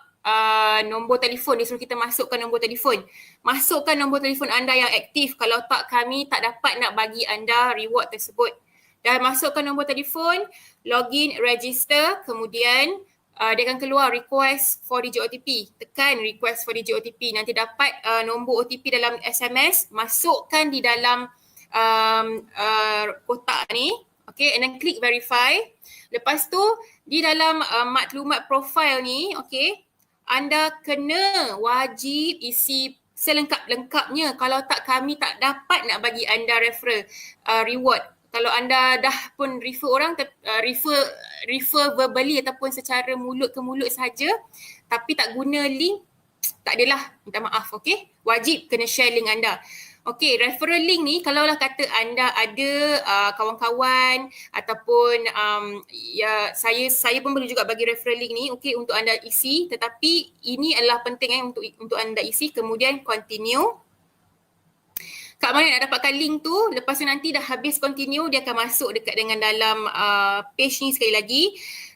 [SPEAKER 1] nombor telefon. Dia suruh kita masukkan nombor telefon. Masukkan nombor telefon anda yang aktif. Kalau tak, kami tak dapat nak bagi anda reward tersebut. Dah masukkan nombor telefon, login, register, kemudian dia akan keluar request for digit OTP. Tekan request for digit OTP. Nanti dapat nombor OTP dalam SMS. Masukkan di dalam kotak ni. Okay, and then click verify. Lepas tu, di dalam maklumat profile ni, okay, anda kena wajib isi selengkap-lengkapnya. Kalau tak, kami tak dapat nak bagi anda referral reward. Kalau anda dah pun refer orang, refer verbally ataupun secara mulut ke mulut saja, tapi tak guna link, tak adalah, minta maaf, okay? Wajib kena share link anda. Okay, referral link ni kalaulah kata anda ada kawan-kawan ataupun saya pun boleh juga bagi referral link ni, okay, untuk anda isi, tetapi ini adalah penting untuk anda isi, kemudian continue. Kat mana nak dapatkan link tu, lepas tu nanti dah habis continue, dia akan masuk dekat dengan dalam page ni sekali lagi.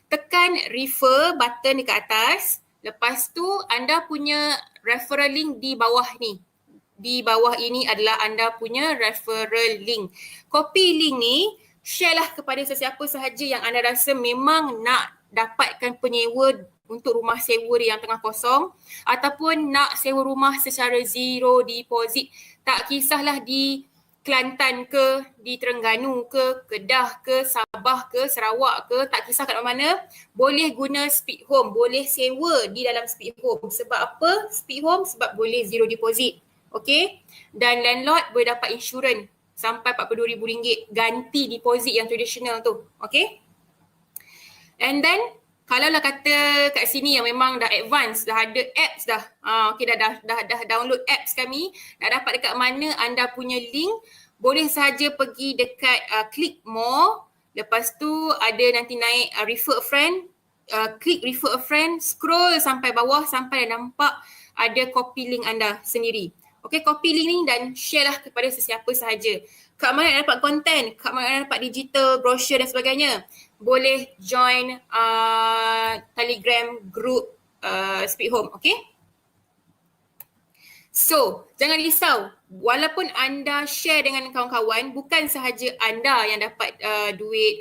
[SPEAKER 1] Tekan refer button dekat atas, lepas tu anda punya referral link di bawah ni. Di bawah ini adalah anda punya referral link. Copy link ni, share lah kepada sesiapa sahaja yang anda rasa memang nak dapatkan penyewa untuk rumah sewa dia yang tengah kosong, ataupun nak sewa rumah secara zero deposit. Tak kisahlah di Kelantan ke, di Terengganu ke, Kedah ke, Sabah ke, Sarawak ke, tak kisah kat mana, boleh guna Speed Home, boleh sewa di dalam Speed Home. Sebab apa Speed Home? Sebab boleh zero deposit. Okay, dan landlord boleh dapat insurans sampai RM42,000 ganti deposit yang tradisional tu. Okay, and then kalaulah kata kat sini yang memang dah advance, dah ada apps dah, okay, dah download apps kami, nak dapat dekat mana anda punya link, boleh saja pergi dekat click more, lepas tu ada nanti naik refer a friend, klik refer a friend, scroll sampai bawah sampai dah nampak ada copy link anda sendiri. Okay, copy link ni dan share lah kepada sesiapa sahaja. Kat mana nak dapat konten, kat mana nak dapat digital, brochure dan sebagainya, boleh join Telegram group Speed Home, okay? So, jangan risau. Walaupun anda share dengan kawan-kawan, bukan sahaja anda yang dapat duit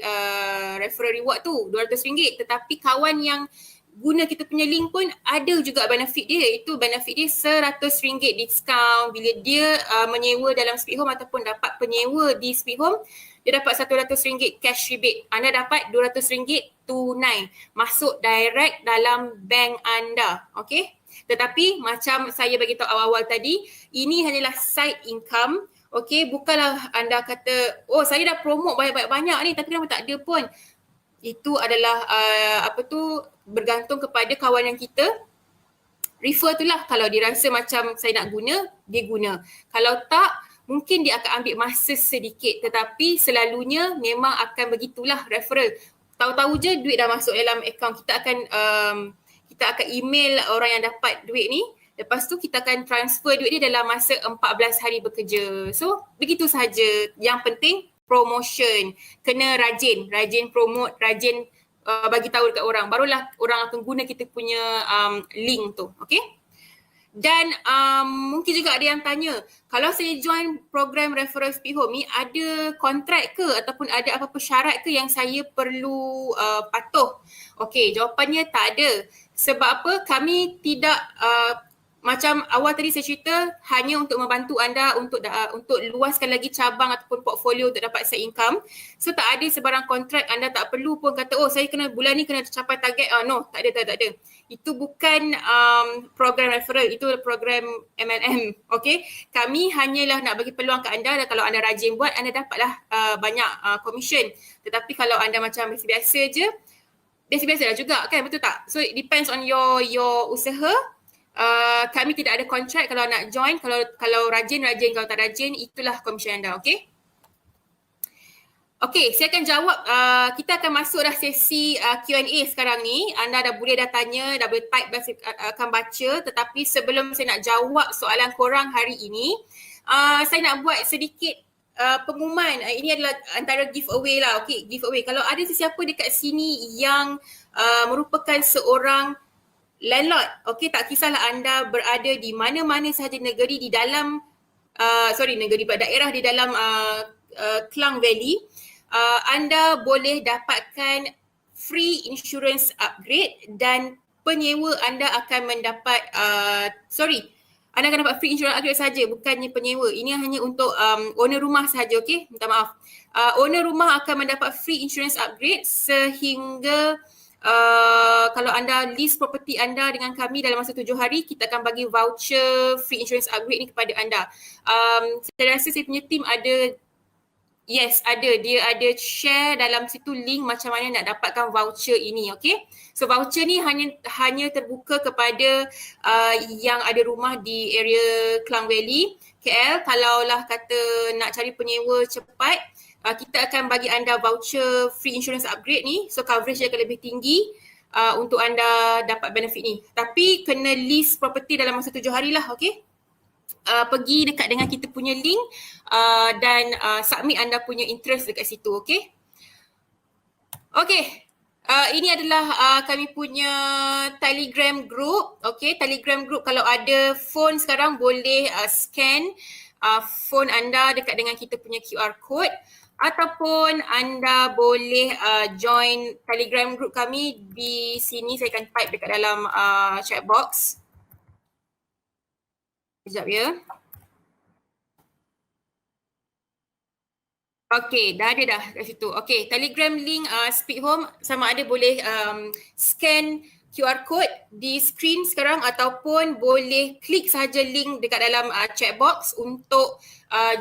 [SPEAKER 1] referral reward tu, RM200, tetapi kawan yang guna kita punya link pun ada juga benefit dia. Itu benefit dia RM100 diskaun bila dia menyewa dalam Speed Home ataupun dapat penyewa di Speed Home, dia dapat RM100 cash rebate. Anda dapat RM200 tunai masuk direct dalam bank anda. Okay? Tetapi macam saya bagi tahu awal-awal tadi, ini hanyalah side income. Okay, bukanlah anda kata, oh saya dah promote banyak-banyak ni tapi kenapa tak ada pun. Itu adalah bergantung kepada kawan yang kita refer tu lah. Kalau dia rasa macam saya nak guna, dia guna. Kalau tak, mungkin dia akan ambil masa sedikit, tetapi selalunya memang akan begitulah referral. Tahu-tahu je duit dah masuk dalam akaun, kita akan email orang yang dapat duit ni. Lepas tu kita akan transfer duit dia dalam masa 14 hari bekerja. So begitu sahaja. Yang penting promotion. Kena rajin promote, rajin bagi tahu dekat orang. Barulah orang akan guna kita punya link tu. Okay? Dan mungkin juga ada yang tanya, kalau saya join program referral Speed Home ni, ada kontrak ke ataupun ada apa-apa syarat ke yang saya perlu patuh? Okey, jawapannya tak ada. Sebab apa? Kami tidak macam awal tadi saya cerita, hanya untuk membantu anda untuk luaskan lagi cabang ataupun portfolio untuk dapat side income. So tak ada sebarang kontrak, anda tak perlu pun kata, oh saya kena bulan ni kena capai target. No, tak ada. Itu bukan program referral, itu program MLM. Okay, kami hanyalah nak bagi peluang ke anda, dan kalau anda rajin buat, anda dapatlah banyak commission. Tetapi kalau anda macam biasa-biasa je, biasa-biasa lah juga kan, betul tak? So it depends on your usaha. Kami tidak ada kontrak. Kalau nak join, kalau rajin, kalau tak rajin, itulah komisen anda. Okay? Okay, saya akan jawab. Kita akan masuk dah sesi Q&A sekarang ni. Anda dah boleh tanya, dah boleh type, dah akan baca. Tetapi sebelum saya nak jawab soalan korang hari ini, saya nak buat sedikit pengumuman. Ini adalah antara giveaway lah. Okay, giveaway. Kalau ada sesiapa dekat sini yang merupakan seorang landlord, okey, tak kisahlah anda berada di mana-mana sahaja negeri di dalam daerah di dalam Klang Valley, anda boleh dapatkan free insurance upgrade dan penyewa anda akan mendapat anda akan dapat free insurance upgrade saja, bukannya penyewa. Ini hanya untuk owner rumah sahaja, okey? Minta maaf. Owner rumah akan mendapat free insurance upgrade sehingga kalau anda list property anda dengan kami dalam masa 7 hari, kita akan bagi voucher free insurance upgrade ni kepada anda. Saya rasa saya punya team ada, yes, dia ada share dalam situ link macam mana nak dapatkan voucher ini, okay? So voucher ni hanya terbuka kepada yang ada rumah di area Klang Valley, KL. Kalaulah kata nak cari penyewa cepat, kita akan bagi anda voucher free insurance upgrade ni. So coverage dia akan lebih tinggi untuk anda dapat benefit ni. Tapi kena list property dalam masa 7 hari lah, okay? Pergi dekat dengan kita punya link dan submit anda punya interest dekat situ, okay? Okay. Ini adalah kami punya Telegram group. Okay, Telegram group, kalau ada phone sekarang boleh scan phone anda dekat dengan kita punya QR code, ataupun anda boleh join Telegram group kami di sini. Saya akan type dekat dalam chat box. Sekejap ya. Okay, dah ada dah kat situ. Okay, Telegram link Speed Home, sama ada boleh scan QR code di screen sekarang ataupun boleh klik sahaja link dekat dalam chat box untuk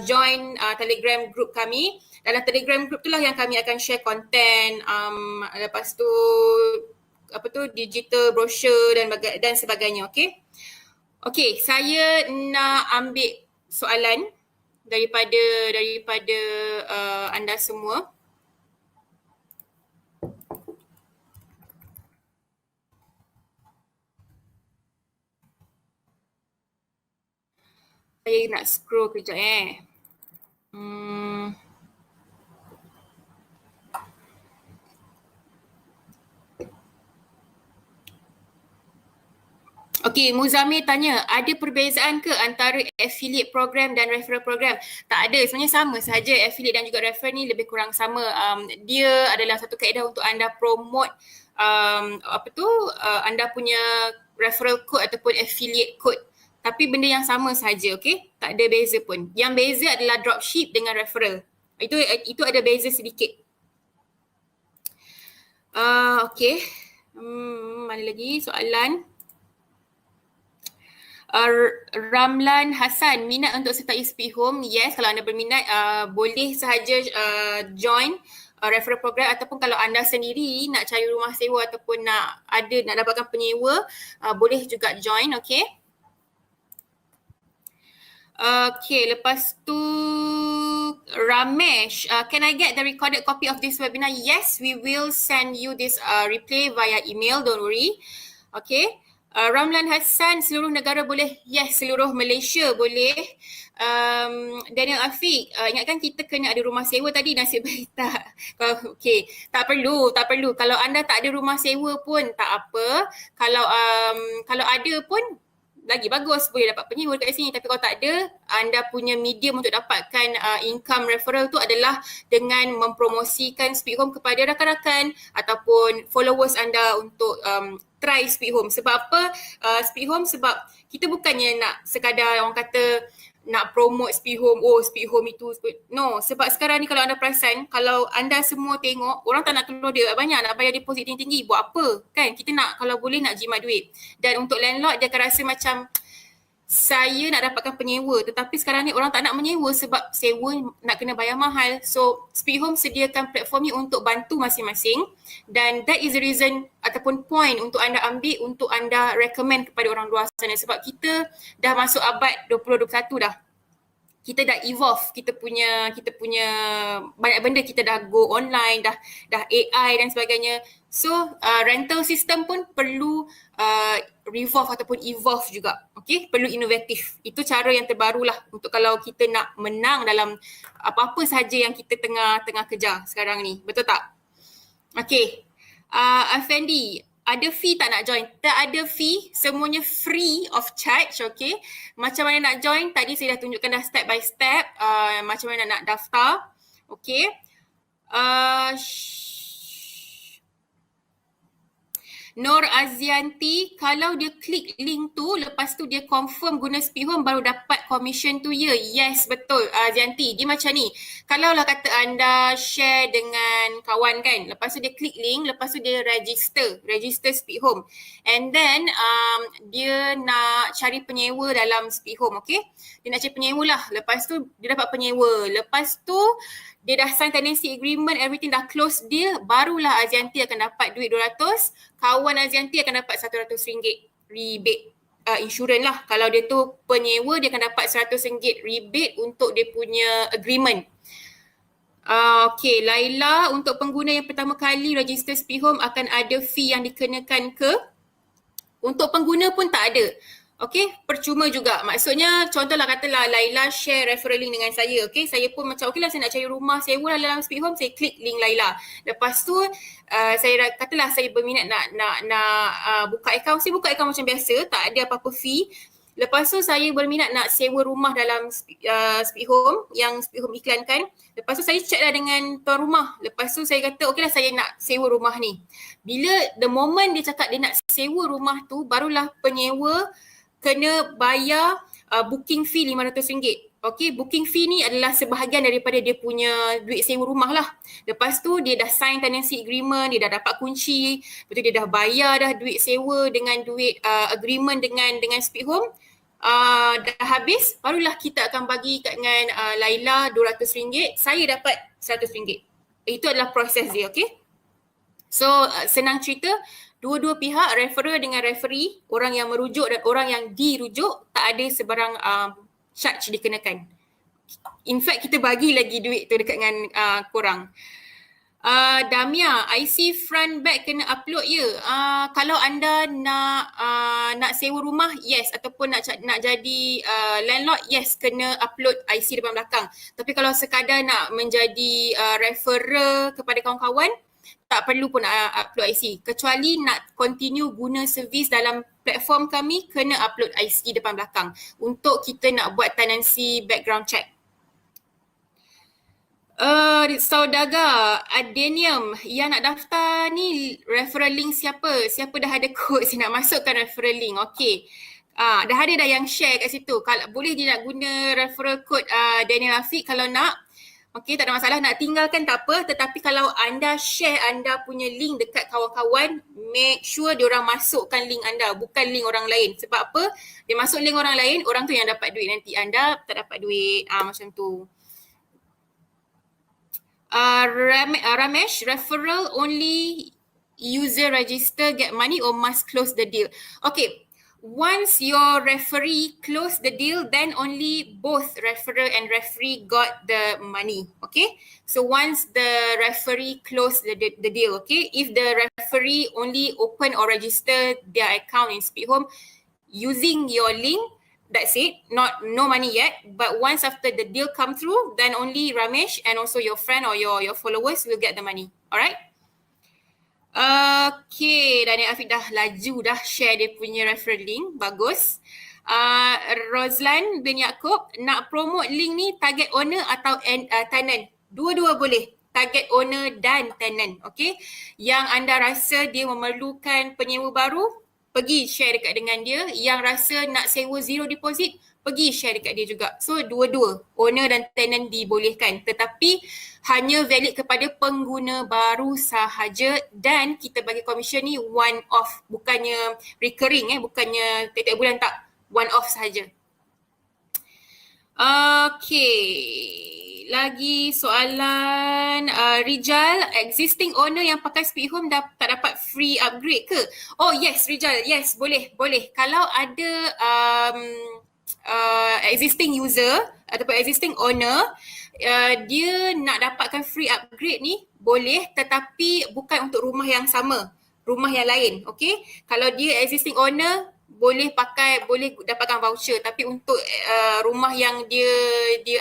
[SPEAKER 1] join Telegram group kami. Dalam Telegram group itulah yang kami akan share content, lepas tu digital brochure dan sebagainya, okay? Okay, saya nak ambil soalan daripada anda semua. Saya nak scroll kejap Okey, Muzamil tanya, ada perbezaan ke antara affiliate program dan referral program? Tak ada, sebenarnya sama sahaja. Affiliate dan juga referral ni lebih kurang sama. Dia adalah satu kaedah untuk anda promote anda punya referral code ataupun affiliate code. Tapi benda yang sama sahaja, okey? Tak ada beza pun. Yang beza adalah dropship dengan referral. Itu ada beza sedikit. Okey. Mana lagi soalan? Ramlan Hassan, minat untuk sertai Speak Home? Yes, kalau anda berminat boleh sahaja join referral program, ataupun kalau anda sendiri nak cari rumah sewa ataupun nak dapatkan penyewa, boleh juga join, okay? Okay, lepas tu Ramesh, can I get the recorded copy of this webinar? Yes, we will send you this replay via email, don't worry. Okay. Ramlan Hassan, seluruh negara boleh? Yes, seluruh Malaysia boleh. Daniel Afiq, ingatkan kita kena ada rumah sewa tadi, nasib baik tak? Okay, tak perlu. Kalau anda tak ada rumah sewa pun tak apa. Kalau ada pun lagi bagus, boleh dapat penyewa dekat sini. Tapi kalau tak ada, anda punya medium untuk dapatkan income referral tu adalah dengan mempromosikan Speak Home kepada rakan-rakan ataupun followers anda untuk try Speak Home. Sebab apa Speak Home? Sebab kita bukannya nak sekadar orang kata nak promote Speak Home, Speak Home itu. No, sebab sekarang ni kalau anda perasan, kalau anda semua tengok, orang tak nak keluar duit banyak, nak bayar deposit tinggi-tinggi. Buat apa? Kan? Kita nak, kalau boleh nak jimat duit. Dan untuk landlord, dia akan rasa macam saya nak dapatkan penyewa, tetapi sekarang ni orang tak nak menyewa sebab sewa nak kena bayar mahal. So Speak Home sediakan platform ni untuk bantu masing-masing, dan that is the reason ataupun point untuk anda ambil, untuk anda recommend kepada orang luar sana. Sebab kita dah masuk abad 2021 dah. Kita dah evolve, kita punya banyak benda kita dah go online, dah AI dan sebagainya. So rental system pun perlu revolve ataupun evolve juga. Okay, perlu inovatif. Itu cara yang terbaru lah untuk kalau kita nak menang dalam apa-apa sahaja yang kita tengah kejar sekarang ni. Betul tak? Okay. Effendi, ada fee tak nak join? Tak ada fee, semuanya free of charge, okay? Macam mana nak join? Tadi saya dah tunjukkan dah step by step macam mana nak daftar, okay? Nur Azianti, kalau dia klik link tu, lepas tu dia confirm guna Speak Home baru dapat commission tu ya? Yes, betul Azianti. Dia macam ni, kalau lah kata anda share dengan kawan kan, lepas tu dia klik link, lepas tu dia register Speak Home. And then dia nak cari penyewa dalam Speak Home, okay? Dia nak cari penyewa lah, lepas tu dia dapat penyewa. Lepas tu dia dah sign tenancy agreement, everything dah close deal, barulah Azianti akan dapat duit 200, kawan Azianti akan dapat RM100 rebate insurans lah. Kalau dia tu penyewa, dia akan dapat RM100 rebate untuk dia punya agreement. Okay, Laila, untuk pengguna yang pertama kali register Speak Home akan ada fee yang dikenakan ke? Untuk pengguna pun tak ada. Okay, percuma juga. Maksudnya contohlah katalah Laila share referral link dengan saya. Okay, saya pun macam okay lah, saya nak cari rumah sewa dalam Speak Home, saya klik link Laila. Lepas tu saya katalah saya berminat nak buka akaun, saya buka akaun macam biasa, tak ada apa-apa fee. Lepas tu saya berminat nak sewa rumah dalam Speak Home yang Speak Home iklankan. Lepas tu saya check lah dengan tuan rumah. Lepas tu saya kata okey lah, saya nak sewa rumah ni. Bila the moment dia cakap dia nak sewa rumah tu, barulah penyewa kena bayar booking fee RM500. Okay, booking fee ni adalah sebahagian daripada dia punya duit sewa rumah lah. Lepas tu dia dah sign tenancy agreement, dia dah dapat kunci, lepas tu dia dah bayar dah duit sewa dengan duit agreement dengan Speak Home. Dah habis, barulah kita akan bagi dengan Laila RM200, saya dapat RM100. Itu adalah proses dia, okay? So senang cerita, dua-dua pihak, referrer dengan referee, orang yang merujuk dan orang yang dirujuk, tak ada sebarang charge dikenakan. In fact, kita bagi lagi duit tu dekat dengan korang. Damia, IC front back kena upload ya? Kalau anda nak sewa rumah, yes. Ataupun nak jadi landlord, yes, kena upload IC depan belakang. Tapi kalau sekadar nak menjadi referrer kepada kawan-kawan, tak perlu pun upload IC. Kecuali nak continue guna servis dalam platform kami kena upload IC depan belakang untuk kita nak buat tenancy background check. Saudagar Adenium yang nak daftar ni referral link siapa? Siapa dah ada kod saya nak masukkan referral link. Okey. Dah ada dah yang share kat situ. Kalau boleh dia nak guna referral code Daniel Afiq kalau nak. Okey, tak ada masalah, nak tinggalkan tak apa, tetapi kalau anda share anda punya link dekat kawan-kawan, make sure diorang masukkan link anda, bukan link orang lain. Sebab apa? Dia masuk link orang lain, orang tu yang dapat duit nanti, anda tak dapat duit. Macam tu. Ramesh, referral only user register get money or must close the deal? Okay, once your referee close the deal, then only both referrer and referee got the money. Okay, so once the referee close the deal, okay, if the referee only open or register their account in Speedhome using your link, that's it, no money yet. But once after the deal come through, then only Ramesh and also your friend or your followers will get the money. Alright? Okay, Daniel Afiq dah laju dah share dia punya referral link. Bagus. Roslan bin Yaakob, nak promote link ni target owner atau tenant? Dua-dua boleh. Target owner dan tenant. Okay? Yang anda rasa dia memerlukan penyewa baru, pergi share dekat dengan dia. Yang rasa nak sewa zero deposit, pergi share dekat dia juga. So dua-dua, owner dan tenant dibolehkan. Tetapi hanya valid kepada pengguna baru sahaja dan kita bagi komisen ni one off. Bukannya recurring, bukannya tiap-tiap bulan, tak. One off sahaja. Okay. Lagi soalan Rijal, existing owner yang pakai Speedhome dah tak dapat free upgrade ke? Oh yes Rijal, yes boleh. Kalau ada existing user ataupun existing owner, dia nak dapatkan free upgrade ni boleh, tetapi bukan untuk rumah yang sama, rumah yang lain. Okay, kalau dia existing owner boleh dapatkan voucher, tapi untuk rumah yang dia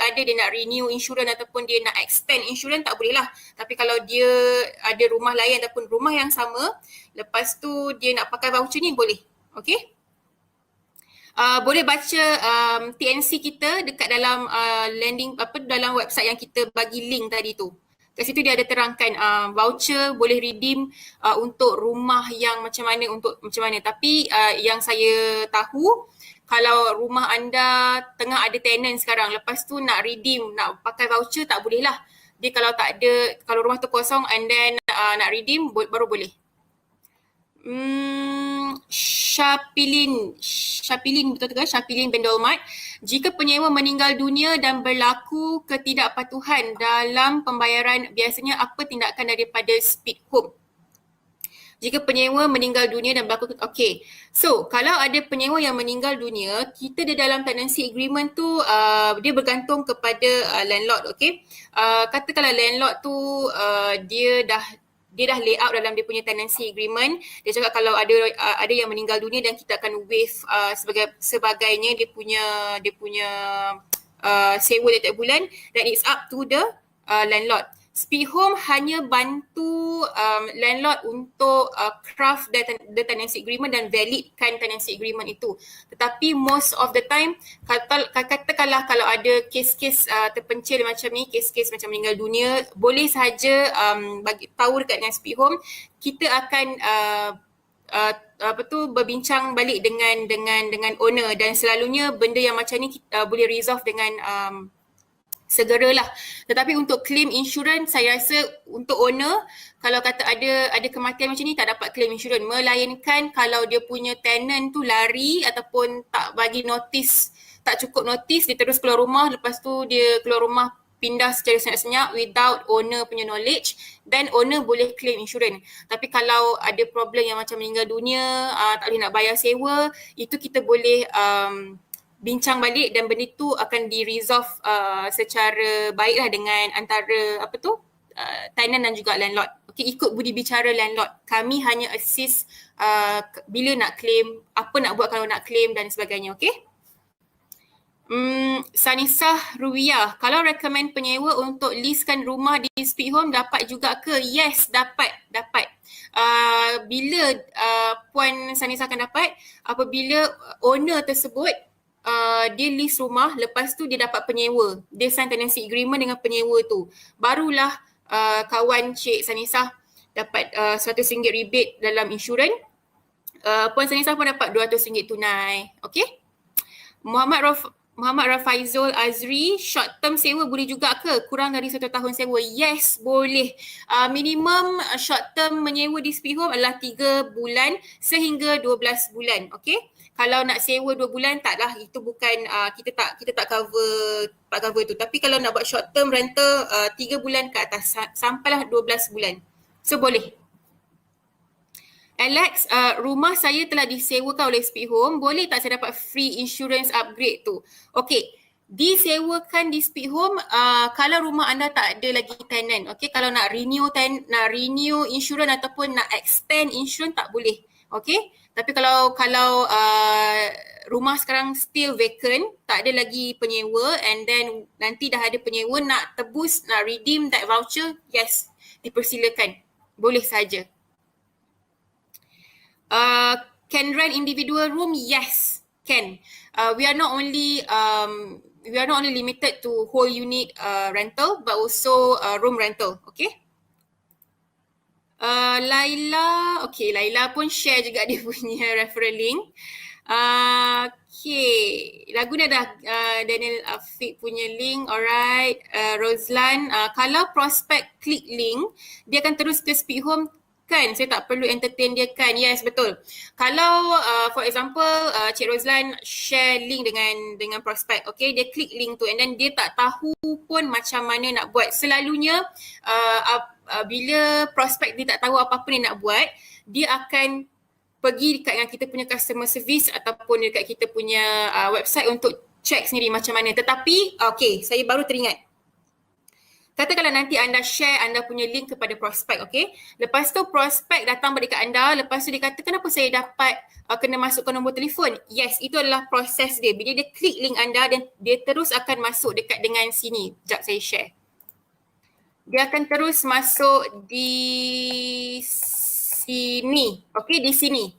[SPEAKER 1] ada, dia nak renew insurans ataupun dia nak extend insurans, tak boleh lah. Tapi kalau dia ada rumah lain ataupun rumah yang sama, lepas tu dia nak pakai voucher ni, boleh. Okay, boleh baca TNC kita dekat dalam dalam website yang kita bagi link tadi tu. Kat situ dia ada terangkan voucher boleh redeem untuk rumah yang macam mana. Tapi yang saya tahu, kalau rumah anda tengah ada tenant sekarang, lepas tu nak redeem, nak pakai voucher, tak boleh lah. Dia kalau tak ada, kalau rumah tu kosong and then nak redeem, baru boleh. Syapilin betul ke? Syapilin bin Dolmat, jika penyewa meninggal dunia dan berlaku ketidakpatuhan dalam pembayaran, biasanya apa tindakan daripada Speedhome? Jika penyewa meninggal dunia dan berlaku, okay. So, kalau ada penyewa yang meninggal dunia, kita di dalam tenancy agreement tu, dia bergantung kepada landlord, okay. Katakanlah landlord tu dia dah lay out dalam dia punya tenancy agreement. Dia cakap kalau ada yang meninggal dunia dan kita akan waive sebagainya dia punya sewa tiap bulan, then it's up to the landlord. Speedhome hanya bantu landlord untuk craft the tenancy agreement dan validkan tenancy agreement itu. Tetapi most of the time, katakanlah kalau ada kes-kes terpencil macam ni, kes-kes macam meninggal dunia, boleh sahaja bagi tahu dekat dengan Speedhome, kita akan berbincang balik dengan owner, dan selalunya benda yang macam ni boleh resolve dengan segeralah. Tetapi untuk claim insurans, saya rasa untuk owner, kalau kata ada kematian macam ni, tak dapat claim insurans. Melainkan kalau dia punya tenant tu lari ataupun tak bagi notice, tak cukup notice, dia terus keluar rumah, lepas tu dia keluar rumah pindah secara senyap-senyap without owner punya knowledge, then owner boleh claim insurans. Tapi kalau ada problem yang macam meninggal dunia, tak boleh nak bayar sewa, itu kita boleh bincang balik dan benda tu akan di-resolve secara baiklah dengan antara tenant dan juga landlord. Okay, ikut budi bicara landlord. Kami hanya assist bila nak claim, apa nak buat kalau nak claim dan sebagainya. Okay. Sanisah Ruwiyah, kalau recommend penyewa untuk leasekan rumah di Speedhome dapat juga ke? Yes, dapat. bila Puan Sanisa akan dapat apabila owner tersebut dia list rumah, lepas tu dia dapat penyewa, dia sign tenancy agreement dengan penyewa tu, barulah kawan Cik Sanisa dapat RM100 rebate dalam insurans. Puan Sanisa pun dapat RM200 tunai. Okay. Muhammad Rafaizul Azri, short term sewa boleh juga ke? Kurang dari 1 tahun sewa? Yes, boleh. Minimum short term menyewa di Speedhome adalah 3 bulan sehingga 12 bulan. Okay. Kalau nak sewa 2 bulan, taklah, itu bukan, kita tak cover tu. Tapi kalau nak buat short term rental 3 bulan ke atas sampailah 12 bulan. So boleh. Alex, rumah saya telah disewakan oleh Speedhome. Boleh tak saya dapat free insurance upgrade tu? Okay, disewakan di Speedhome kalau rumah anda tak ada lagi tenant. Okay, kalau nak renew insurance ataupun nak extend insurance tak boleh. Okay, tapi kalau rumah sekarang still vacant, tak ada lagi penyewa, and then nanti dah ada penyewa, nak tebus, nak redeem that voucher, yes, dipersilakan. Boleh saja. Can rent individual room? Yes, can. We are not only limited to whole unit rental, but also room rental. Okay. Laila pun share juga dia punya referral link. Okay, Laguna dah Daniel Afiq punya link. Alright, Roslan, kalau prospect klik link, dia akan terus ke Speedhome kan? Saya tak perlu entertain dia kan? Yes, betul. Kalau for example Cik Roslan share link dengan prospect, okay, dia klik link tu and then dia tak tahu pun macam mana nak buat. Selalunya bila prospect dia tak tahu apa-apa dia nak buat, dia akan pergi dekat dengan kita punya customer service ataupun dekat kita punya website untuk check sendiri macam mana. Tetapi okay, saya baru teringat. Katakanlah nanti anda share anda punya link kepada prospek, okay? Lepas tu prospek datang balik kat anda, lepas tu dia kata kenapa saya dapat kena masukkan nombor telefon? Yes, itu adalah proses dia. Bila dia klik link anda dan dia terus akan masuk dekat dengan sini. Sekejap saya share. Dia akan terus masuk di sini, okay? Di sini,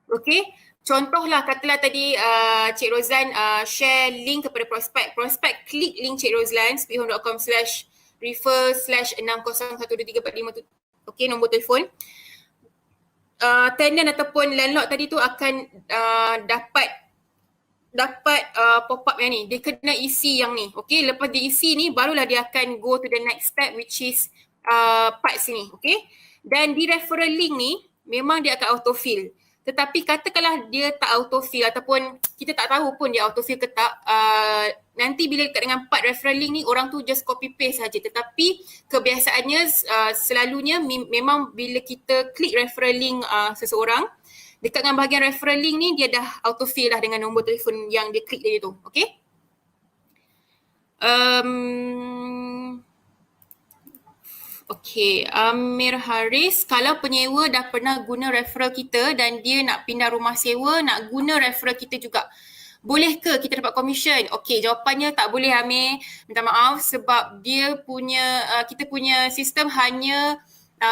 [SPEAKER 1] okay? Contohlah katalah tadi Cik Rozlan share link kepada prospek. Prospek klik link Cik Rozlan, speedhome.com/refer/60123452. Okay, nombor telefon. Tenant ataupun landlord tadi tu akan dapat pop-up yang ni. Dia kena isi yang ni. Okay, lepas dia isi ni barulah dia akan go to the next step which is part sini. Okay, dan di referral link ni memang dia akan autofill. Tetapi katakanlah dia tak autofill ataupun kita tak tahu pun dia autofill ke tak, nanti bila dekat dengan part referral link ni orang tu just copy paste saja. Tetapi kebiasaannya selalunya memang bila kita klik referral link seseorang, dekat dengan bahagian referral link ni dia dah autofill lah dengan nombor telefon yang dia klik tadi tu. Okay. Okay, Amir Haris, kalau penyewa dah pernah guna referral kita dan dia nak pindah rumah sewa, nak guna referral kita juga, boleh ke kita dapat komisen? Okay, jawapannya tak boleh Amir. Minta maaf sebab kita punya sistem hanya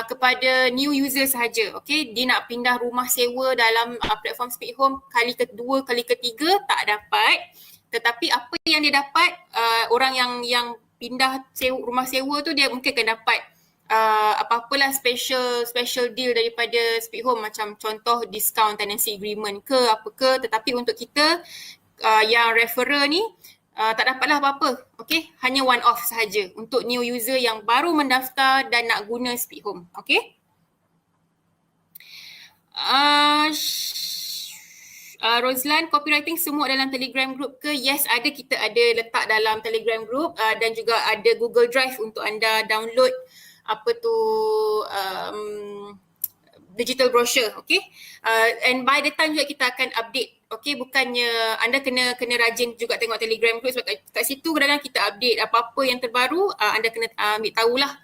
[SPEAKER 1] kepada new user sahaja. Okay, dia nak pindah rumah sewa dalam platform Speedhome kali kedua, kali ketiga tak dapat. Tetapi apa yang dia dapat, orang yang pindah rumah sewa tu dia mungkin akan dapat apa-apalah special deal daripada Speedhome, macam contoh discount tenancy agreement ke apa ke. Tetapi untuk kita yang referrer ni tak dapatlah apa-apa. Okay, hanya one off sahaja untuk new user yang baru mendaftar dan nak guna Speedhome. Okay. Roslan, copywriting semua dalam Telegram group ke? Yes, kita ada letak dalam Telegram group dan juga ada Google Drive untuk anda download digital brochure, okay? And by the time juga kita akan update, okay? Bukannya anda kena rajin juga tengok Telegram group sebab kat situ kadang-kadang kita update apa-apa yang terbaru, anda kena ambil tahulah.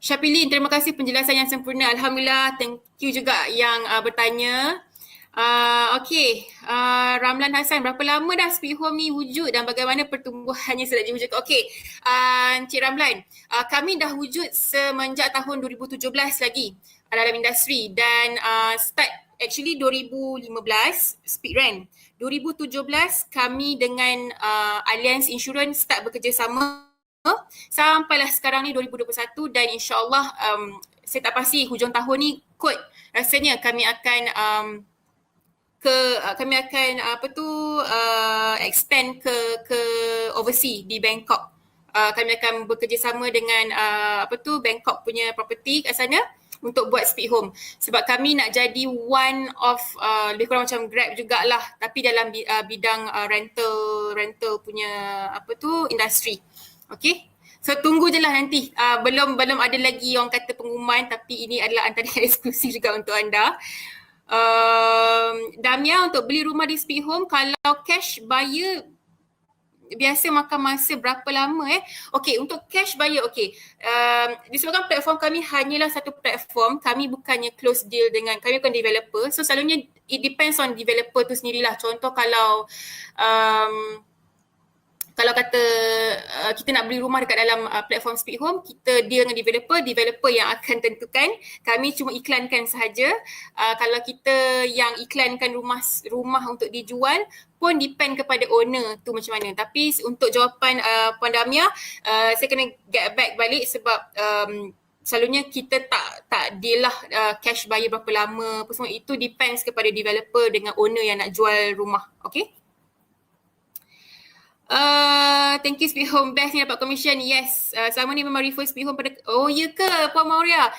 [SPEAKER 1] Syapilin, terima kasih penjelasan yang sempurna. Alhamdulillah, thank you juga yang bertanya. Ramlan Hassan, berapa lama dah Speak Home ni wujud dan bagaimana pertumbuhannya sejak diwujudkan? Encik Ramlan, kami dah wujud semenjak tahun 2017 lagi dalam industri dan start actually 2015 Speed Rent. 2017 kami dengan Alliance Insurance start bekerjasama sampailah sekarang ni 2021 dan insyaAllah saya tak pasti hujung tahun ni kot rasanya kami akan expand ke overseas di Bangkok. Kami akan bekerjasama dengan Bangkok punya property kat sana untuk buat Speak Home. Sebab kami nak jadi one of lebih kurang macam Grab jugalah tapi dalam bidang rental punya industri. Okay. So tunggu je lah nanti. Belum ada lagi orang kata pengumuman tapi ini adalah antara eksklusif juga untuk anda. Damia, untuk beli rumah di Speak Home kalau cash buyer biasa makan masa berapa lama Okey, untuk cash buyer disebabkan platform kami hanyalah satu platform, kami bukannya close deal dengan, kami bukan developer, so selalunya it depends on developer tu sendirilah. Contoh kalau kata kita nak beli rumah dekat dalam platform Speak Home, kita deal dengan developer yang akan tentukan, kami cuma iklankan sahaja. Kalau kita yang iklankan rumah untuk dijual pun depend kepada owner tu macam mana. Tapi untuk jawapan Puan Damia, saya kena get back balik sebab selalunya kita tak deal lah cash buyer berapa lama apa semua, itu depends kepada developer dengan owner yang nak jual rumah. Okay. Thank you Speak Home, best ni dapat commission. Yes, sama ni memang refer Speak Home pada, oh ya ke Puan Mauria?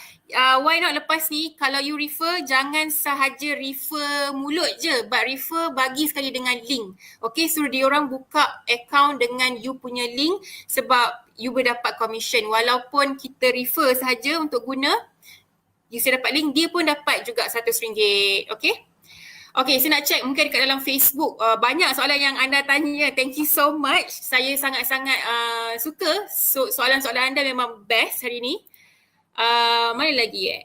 [SPEAKER 1] Why not lepas ni kalau you refer, jangan sahaja refer mulut je, but refer bagi sekali dengan link. Okay, suruh diorang buka account dengan you punya link sebab you berdapat commission. Walaupun kita refer sahaja untuk guna, you dapat link, dia pun dapat juga RM100. Okay. Okay, saya nak check mungkin dekat dalam Facebook. Banyak soalan yang anda tanya. Thank you so much. Saya sangat-sangat suka soalan-soalan anda, memang best hari ni. Mana lagi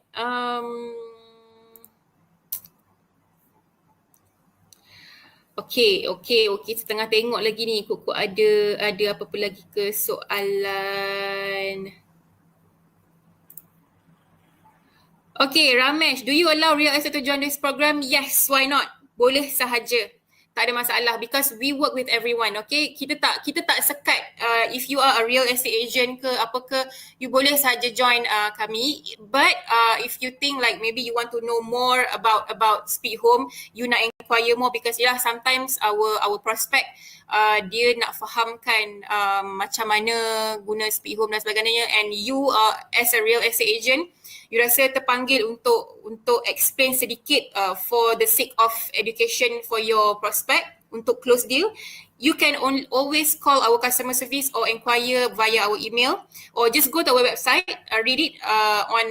[SPEAKER 1] Okay. Saya tengah tengok lagi ni. Kok ada apa-apa lagi ke soalan. Okay, Ramesh, do you allow real estate to join this program? Yes, why not? Boleh sahaja. Tak ada masalah because we work with everyone, okay? Kita tak sekat if you are a real estate agent ke apa ke, you boleh sahaja join kami. But if you think like maybe you want to know more about Speak Home, you nak inquire more because sometimes our prospect dia nak fahamkan macam mana guna Speak Home dan sebagainya, and you as a real estate agent, you rasa terpanggil untuk explain sedikit for the sake of education for your prospect untuk close deal, you can always call our customer service or inquire via our email, or just go to our website, read it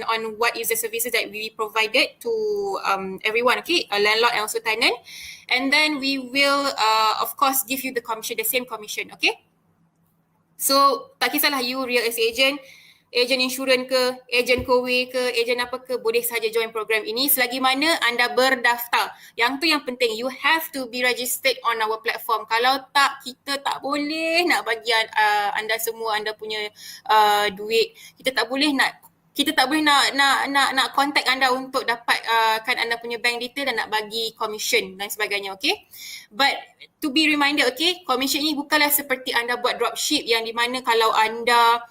[SPEAKER 1] on what is the services that we provided to everyone, okay, a landlord and also tenant, and then we will of course give you the same commission, okay. So tak kisahlah you real estate agent, ejen insurans ke, ejen kowe ke, ejen apa ke, boleh saja join program ini selagi mana anda berdaftar. Yang tu yang penting, you have to be registered on our platform. Kalau tak, kita tak boleh nak bagi anda semua anda punya duit. Kita tak boleh nak contact anda untuk dapatkan anda punya bank detail dan nak bagi commission dan sebagainya, okay? But to be reminded, okay, commission ini bukanlah seperti anda buat dropship yang di mana kalau anda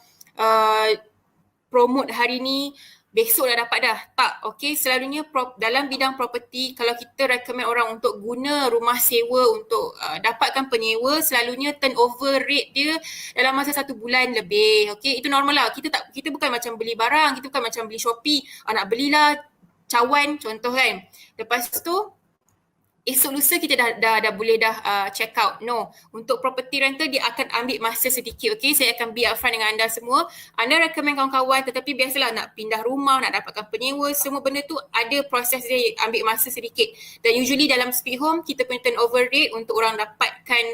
[SPEAKER 1] promote hari ni, besok dah dapat dah. Tak, okay. Selalunya dalam bidang property, kalau kita recommend orang untuk guna rumah sewa untuk dapatkan penyewa, selalunya turnover rate dia dalam masa 1 bulan lebih. Okay, itu normal lah. Kita bukan macam beli barang, kita bukan macam beli Shopee, nak belilah cawan contoh kan. Lepas tu, esok lusa kita dah boleh check out. No, untuk property rental dia akan ambil masa sedikit, okay. Saya akan be upfront dengan anda semua. Anda recommend kawan-kawan, tetapi biasalah nak pindah rumah, nak dapatkan penyewa, semua benda tu ada proses dia, ambil masa sedikit. Dan usually dalam Speak Home, kita punya turnover rate untuk orang dapatkan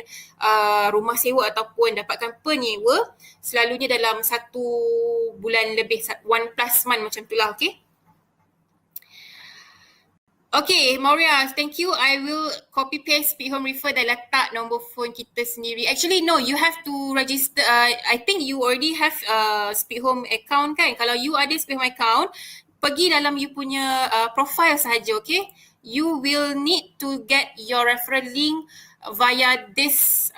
[SPEAKER 1] rumah sewa ataupun dapatkan penyewa, selalunya dalam 1 bulan lebih, 1+ month macam tu lah, okay. Okay, Maria, thank you. I will copy paste Speak Home Refer dan letak nombor phone kita sendiri. Actually, no, you have to register. I think you already have Speak Home account kan? Kalau you ada Speak Home account, pergi dalam you punya profile sahaja, okay? You will need to get your referral link via this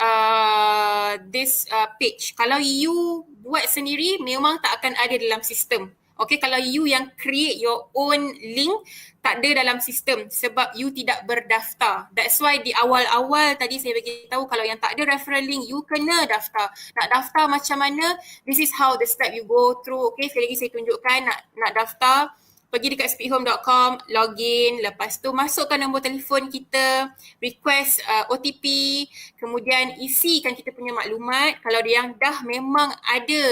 [SPEAKER 1] page. Kalau you buat sendiri, memang tak akan ada dalam sistem. Okay, kalau you yang create your own link, tak ada dalam sistem sebab you tidak berdaftar. That's why di awal-awal tadi saya bagi tahu kalau yang tak ada referral link, you kena daftar. Nak daftar macam mana? This is how the step you go through. Okay, sekali lagi saya tunjukkan nak daftar. Pergi dekat speakhome.com, login, lepas tu masukkan nombor telefon kita, request OTP, kemudian isikan kita punya maklumat. Kalau dia yang dah memang ada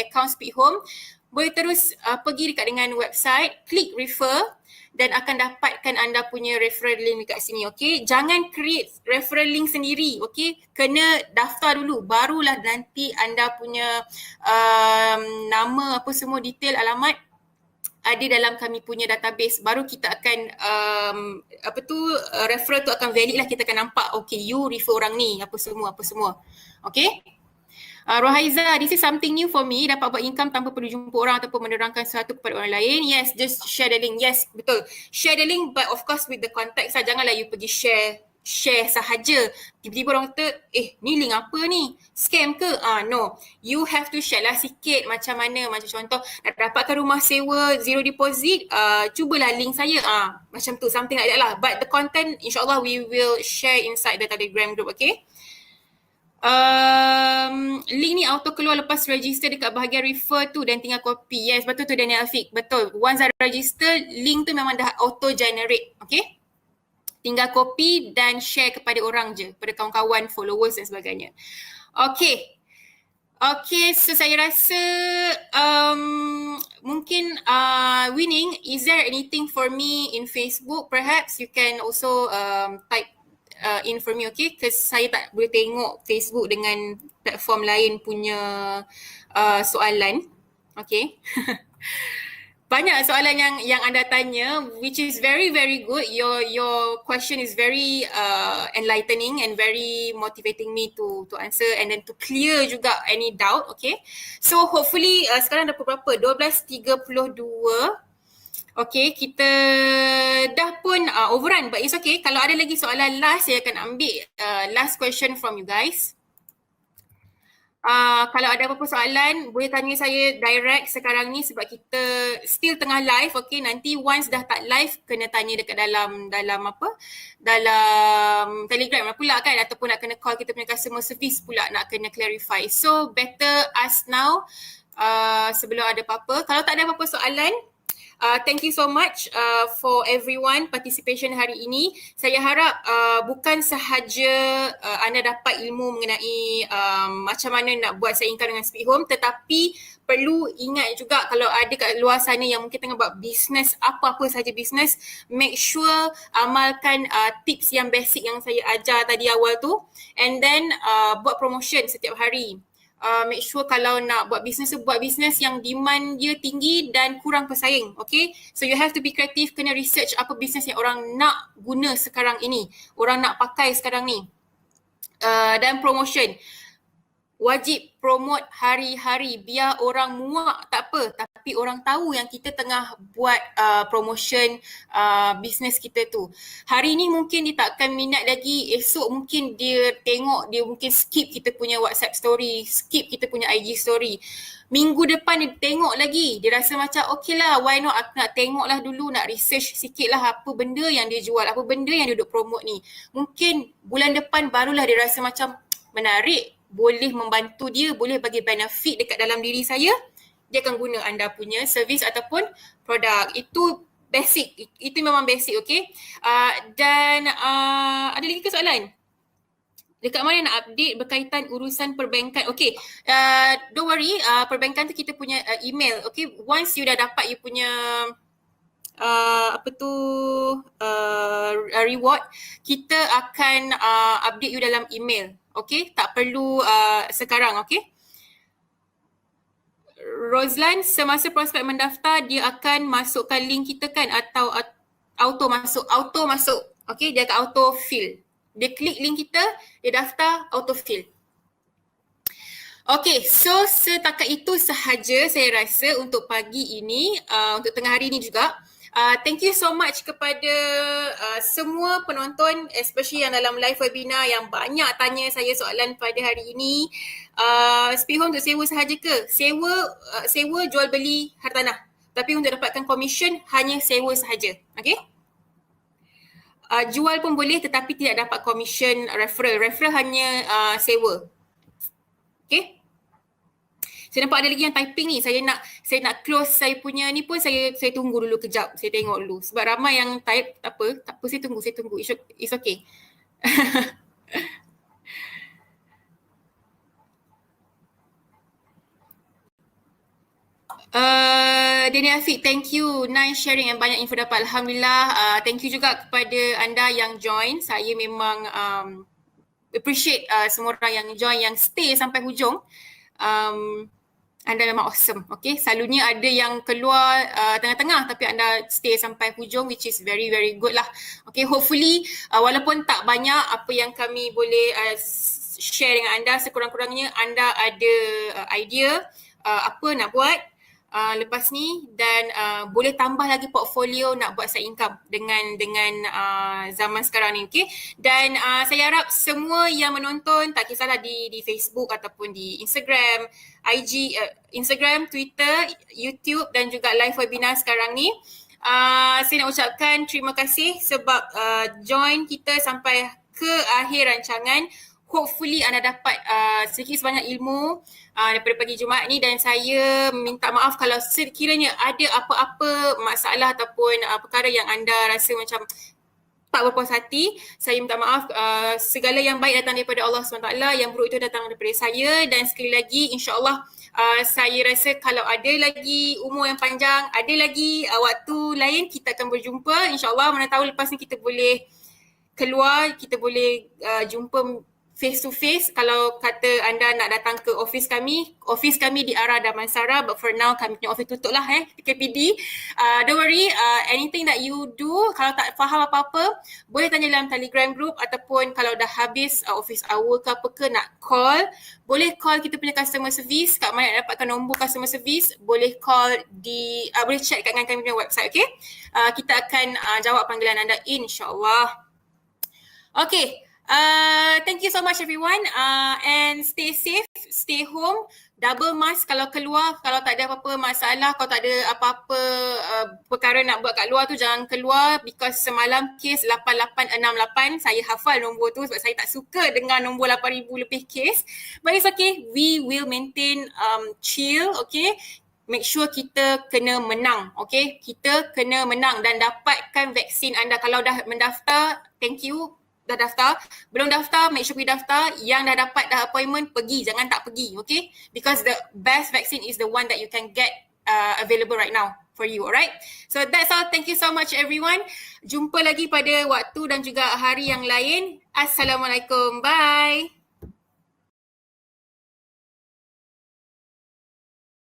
[SPEAKER 1] account Speak Home, boleh terus pergi dekat dengan website, klik refer dan akan dapatkan anda punya referral link dekat sini, okay? Jangan create referral link sendiri, okay? Kena daftar dulu, barulah nanti anda punya nama apa semua detail, alamat ada dalam kami punya database. Baru kita akan referral tu akan valid lah, kita akan nampak okay you refer orang ni apa semua. Okay? Rohaiza, this is something new for me. Dapat buat income tanpa perlu jumpa orang ataupun menerangkan sesuatu kepada orang lain. Yes, just share the link. Yes, betul. Share the link but of course with the context lah. Janganlah you pergi share sahaja. Tiba-tiba orang kata, ni link apa ni? Scam ke? No. You have to share lah sikit macam mana. Macam contoh, nak dapatkan rumah sewa, zero deposit, cubalah link saya. Macam tu, something like that lah. But the content, insyaAllah we will share inside the Telegram group, okay? Link ni auto keluar lepas register dekat bahagian refer tu dan tinggal copy. Yes, betul tu Daniel Afiq. Betul. Once dah register, link tu memang dah auto generate. Okay? Tinggal copy dan share kepada orang je. Pada kawan-kawan, followers dan sebagainya. Okay. Okay, so saya rasa mungkin Winning, is there anything for me in Facebook? Perhaps you can also type in for me, okay? Because saya tak boleh tengok Facebook dengan platform lain punya soalan. Okay. Banyak soalan yang anda tanya, which is very, very good. Your question is very enlightening and very motivating me to answer and then to clear juga any doubt, okay? So hopefully sekarang dah berapa? 12.32. Okay, kita dah pun overrun, but it's okay. Kalau ada lagi soalan last, saya akan ambil last question from you guys. Kalau ada apa-apa soalan, boleh tanya saya direct sekarang ni sebab kita still tengah live, okay? Nanti once dah tak live, kena tanya dekat dalam Telegram lah pula kan, ataupun nak kena call kita punya customer service pula nak kena clarify. So better ask now sebelum ada apa-apa. Kalau tak ada apa-apa soalan, thank you so much for everyone participation hari ini. Saya harap bukan sahaja anda dapat ilmu mengenai macam mana nak buat side income dengan Speak Home, tetapi perlu ingat juga kalau ada kat luar sana yang mungkin tengah buat bisnes, apa-apa sahaja bisnes, make sure amalkan tips yang basic yang saya ajar tadi awal tu, and then buat promotion setiap hari. Make sure kalau nak buat bisnes yang demand dia tinggi dan kurang pesaing, okay? So you have to be creative, kena research apa bisnes yang orang nak guna sekarang ini, orang nak pakai sekarang ni. Dan promotion, wajib promote hari-hari, biar orang muak tak apa, tapi orang tahu yang kita tengah buat promotion bisnes kita tu. Hari ni mungkin dia tak akan minat lagi, esok mungkin dia tengok, dia mungkin skip kita punya WhatsApp story, skip kita punya IG story. Minggu depan dia tengok lagi, dia rasa macam okay lah, why not, aku nak tengok lah dulu, nak research sikit lah apa benda yang dia jual, apa benda yang dia duk promote ni. Mungkin bulan depan barulah dia rasa macam menarik, boleh membantu dia, boleh bagi benefit dekat dalam diri saya, dia akan guna anda punya servis ataupun produk. Itu basic, itu memang basic, okay? Dan ada lagi ke soalan? Dekat mana nak update berkaitan urusan perbankan? Okay, don't worry, perbankan tu kita punya email, okay? Once you dah dapat you punya reward, kita akan update you dalam email. Okay, tak perlu sekarang, okay? Roslan, semasa prospek mendaftar, dia akan masukkan link kita kan? Atau auto masuk. Okay, dia akan auto fill. Dia klik link kita, dia daftar, auto fill. Okay, so setakat itu sahaja saya rasa untuk pagi ini, untuk tengah hari ini juga. Thank you so much kepada semua penonton, especially yang dalam live webinar yang banyak tanya saya soalan pada hari ini. Speak Home untuk sewa sahaja ke? Sewa jual beli hartanah. Tapi untuk dapatkan komisen hanya sewa sahaja. Okay? Jual pun boleh tetapi tidak dapat komisen referral. Referral hanya sewa. Okay? Saya nampak ada lagi yang typing ni. Saya nak close saya punya ni pun saya tunggu dulu kejap. Saya tengok dulu. Sebab ramai yang type, tak apa saya tunggu. It's okay. Dini Afiq, thank you. Nice sharing and banyak info dapat. Alhamdulillah. Thank you juga kepada anda yang join. Saya memang appreciate semua orang yang join, yang stay sampai hujung. Anda memang awesome. Okay, selalunya ada yang keluar tengah-tengah tapi anda stay sampai hujung, which is very very good lah. Okay, hopefully walaupun tak banyak apa yang kami boleh share dengan anda, sekurang-kurangnya anda ada idea apa nak buat lepas ni dan boleh tambah lagi portfolio nak buat side income dengan zaman sekarang ni. Okay, dan saya harap semua yang menonton, tak kisahlah di Facebook ataupun di Instagram, IG, Instagram, Twitter, YouTube dan juga live webinar sekarang ni, saya nak ucapkan terima kasih sebab join kita sampai ke akhir rancangan. Hopefully anda dapat sedikit sebanyak ilmu daripada pagi Jumaat ni, dan saya minta maaf kalau sekiranya ada apa-apa masalah ataupun perkara yang anda rasa macam tak berpuas hati. Saya minta maaf. Segala yang baik datang daripada Allah SWT, yang buruk itu datang daripada saya. Dan sekali lagi, insyaAllah saya rasa kalau ada lagi umur yang panjang, ada lagi waktu lain, kita akan berjumpa. InsyaAllah, mana tahu lepas ni kita boleh keluar, kita boleh jumpa face to face. Kalau kata anda nak datang ke office kami di arah Damansara, but for now kami punya office tutup lah PKPD. Don't worry, anything that you do, kalau tak faham apa-apa, boleh tanya dalam Telegram group, ataupun kalau dah habis office hour ke apa ke nak call, boleh call kita punya customer service. Kat mana nak dapatkan nombor customer service, boleh call boleh check kat kami punya website. Okay, kita akan jawab panggilan anda insyaAllah. Okay, thank you so much everyone, and stay safe, stay home, double mask kalau keluar. Kalau tak ada apa-apa masalah, kalau tak ada apa-apa perkara nak buat kat luar tu, jangan keluar, because semalam kes 8868, saya hafal nombor tu sebab saya tak suka dengar nombor 8000 lebih kes. But it's okay, we will maintain chill. Okay, make sure kita kena menang. Okay, kita kena menang dan dapatkan vaksin anda. Kalau dah mendaftar, thank you. Dah daftar, belum daftar, make sure pergi daftar. Yang dah dapat dah appointment, pergi, jangan tak pergi. Okay, because the best vaccine is the one that you can get available right now for you. Alright, so that's all. Thank you so much everyone. Jumpa lagi pada waktu dan juga hari yang lain. Assalamualaikum, bye.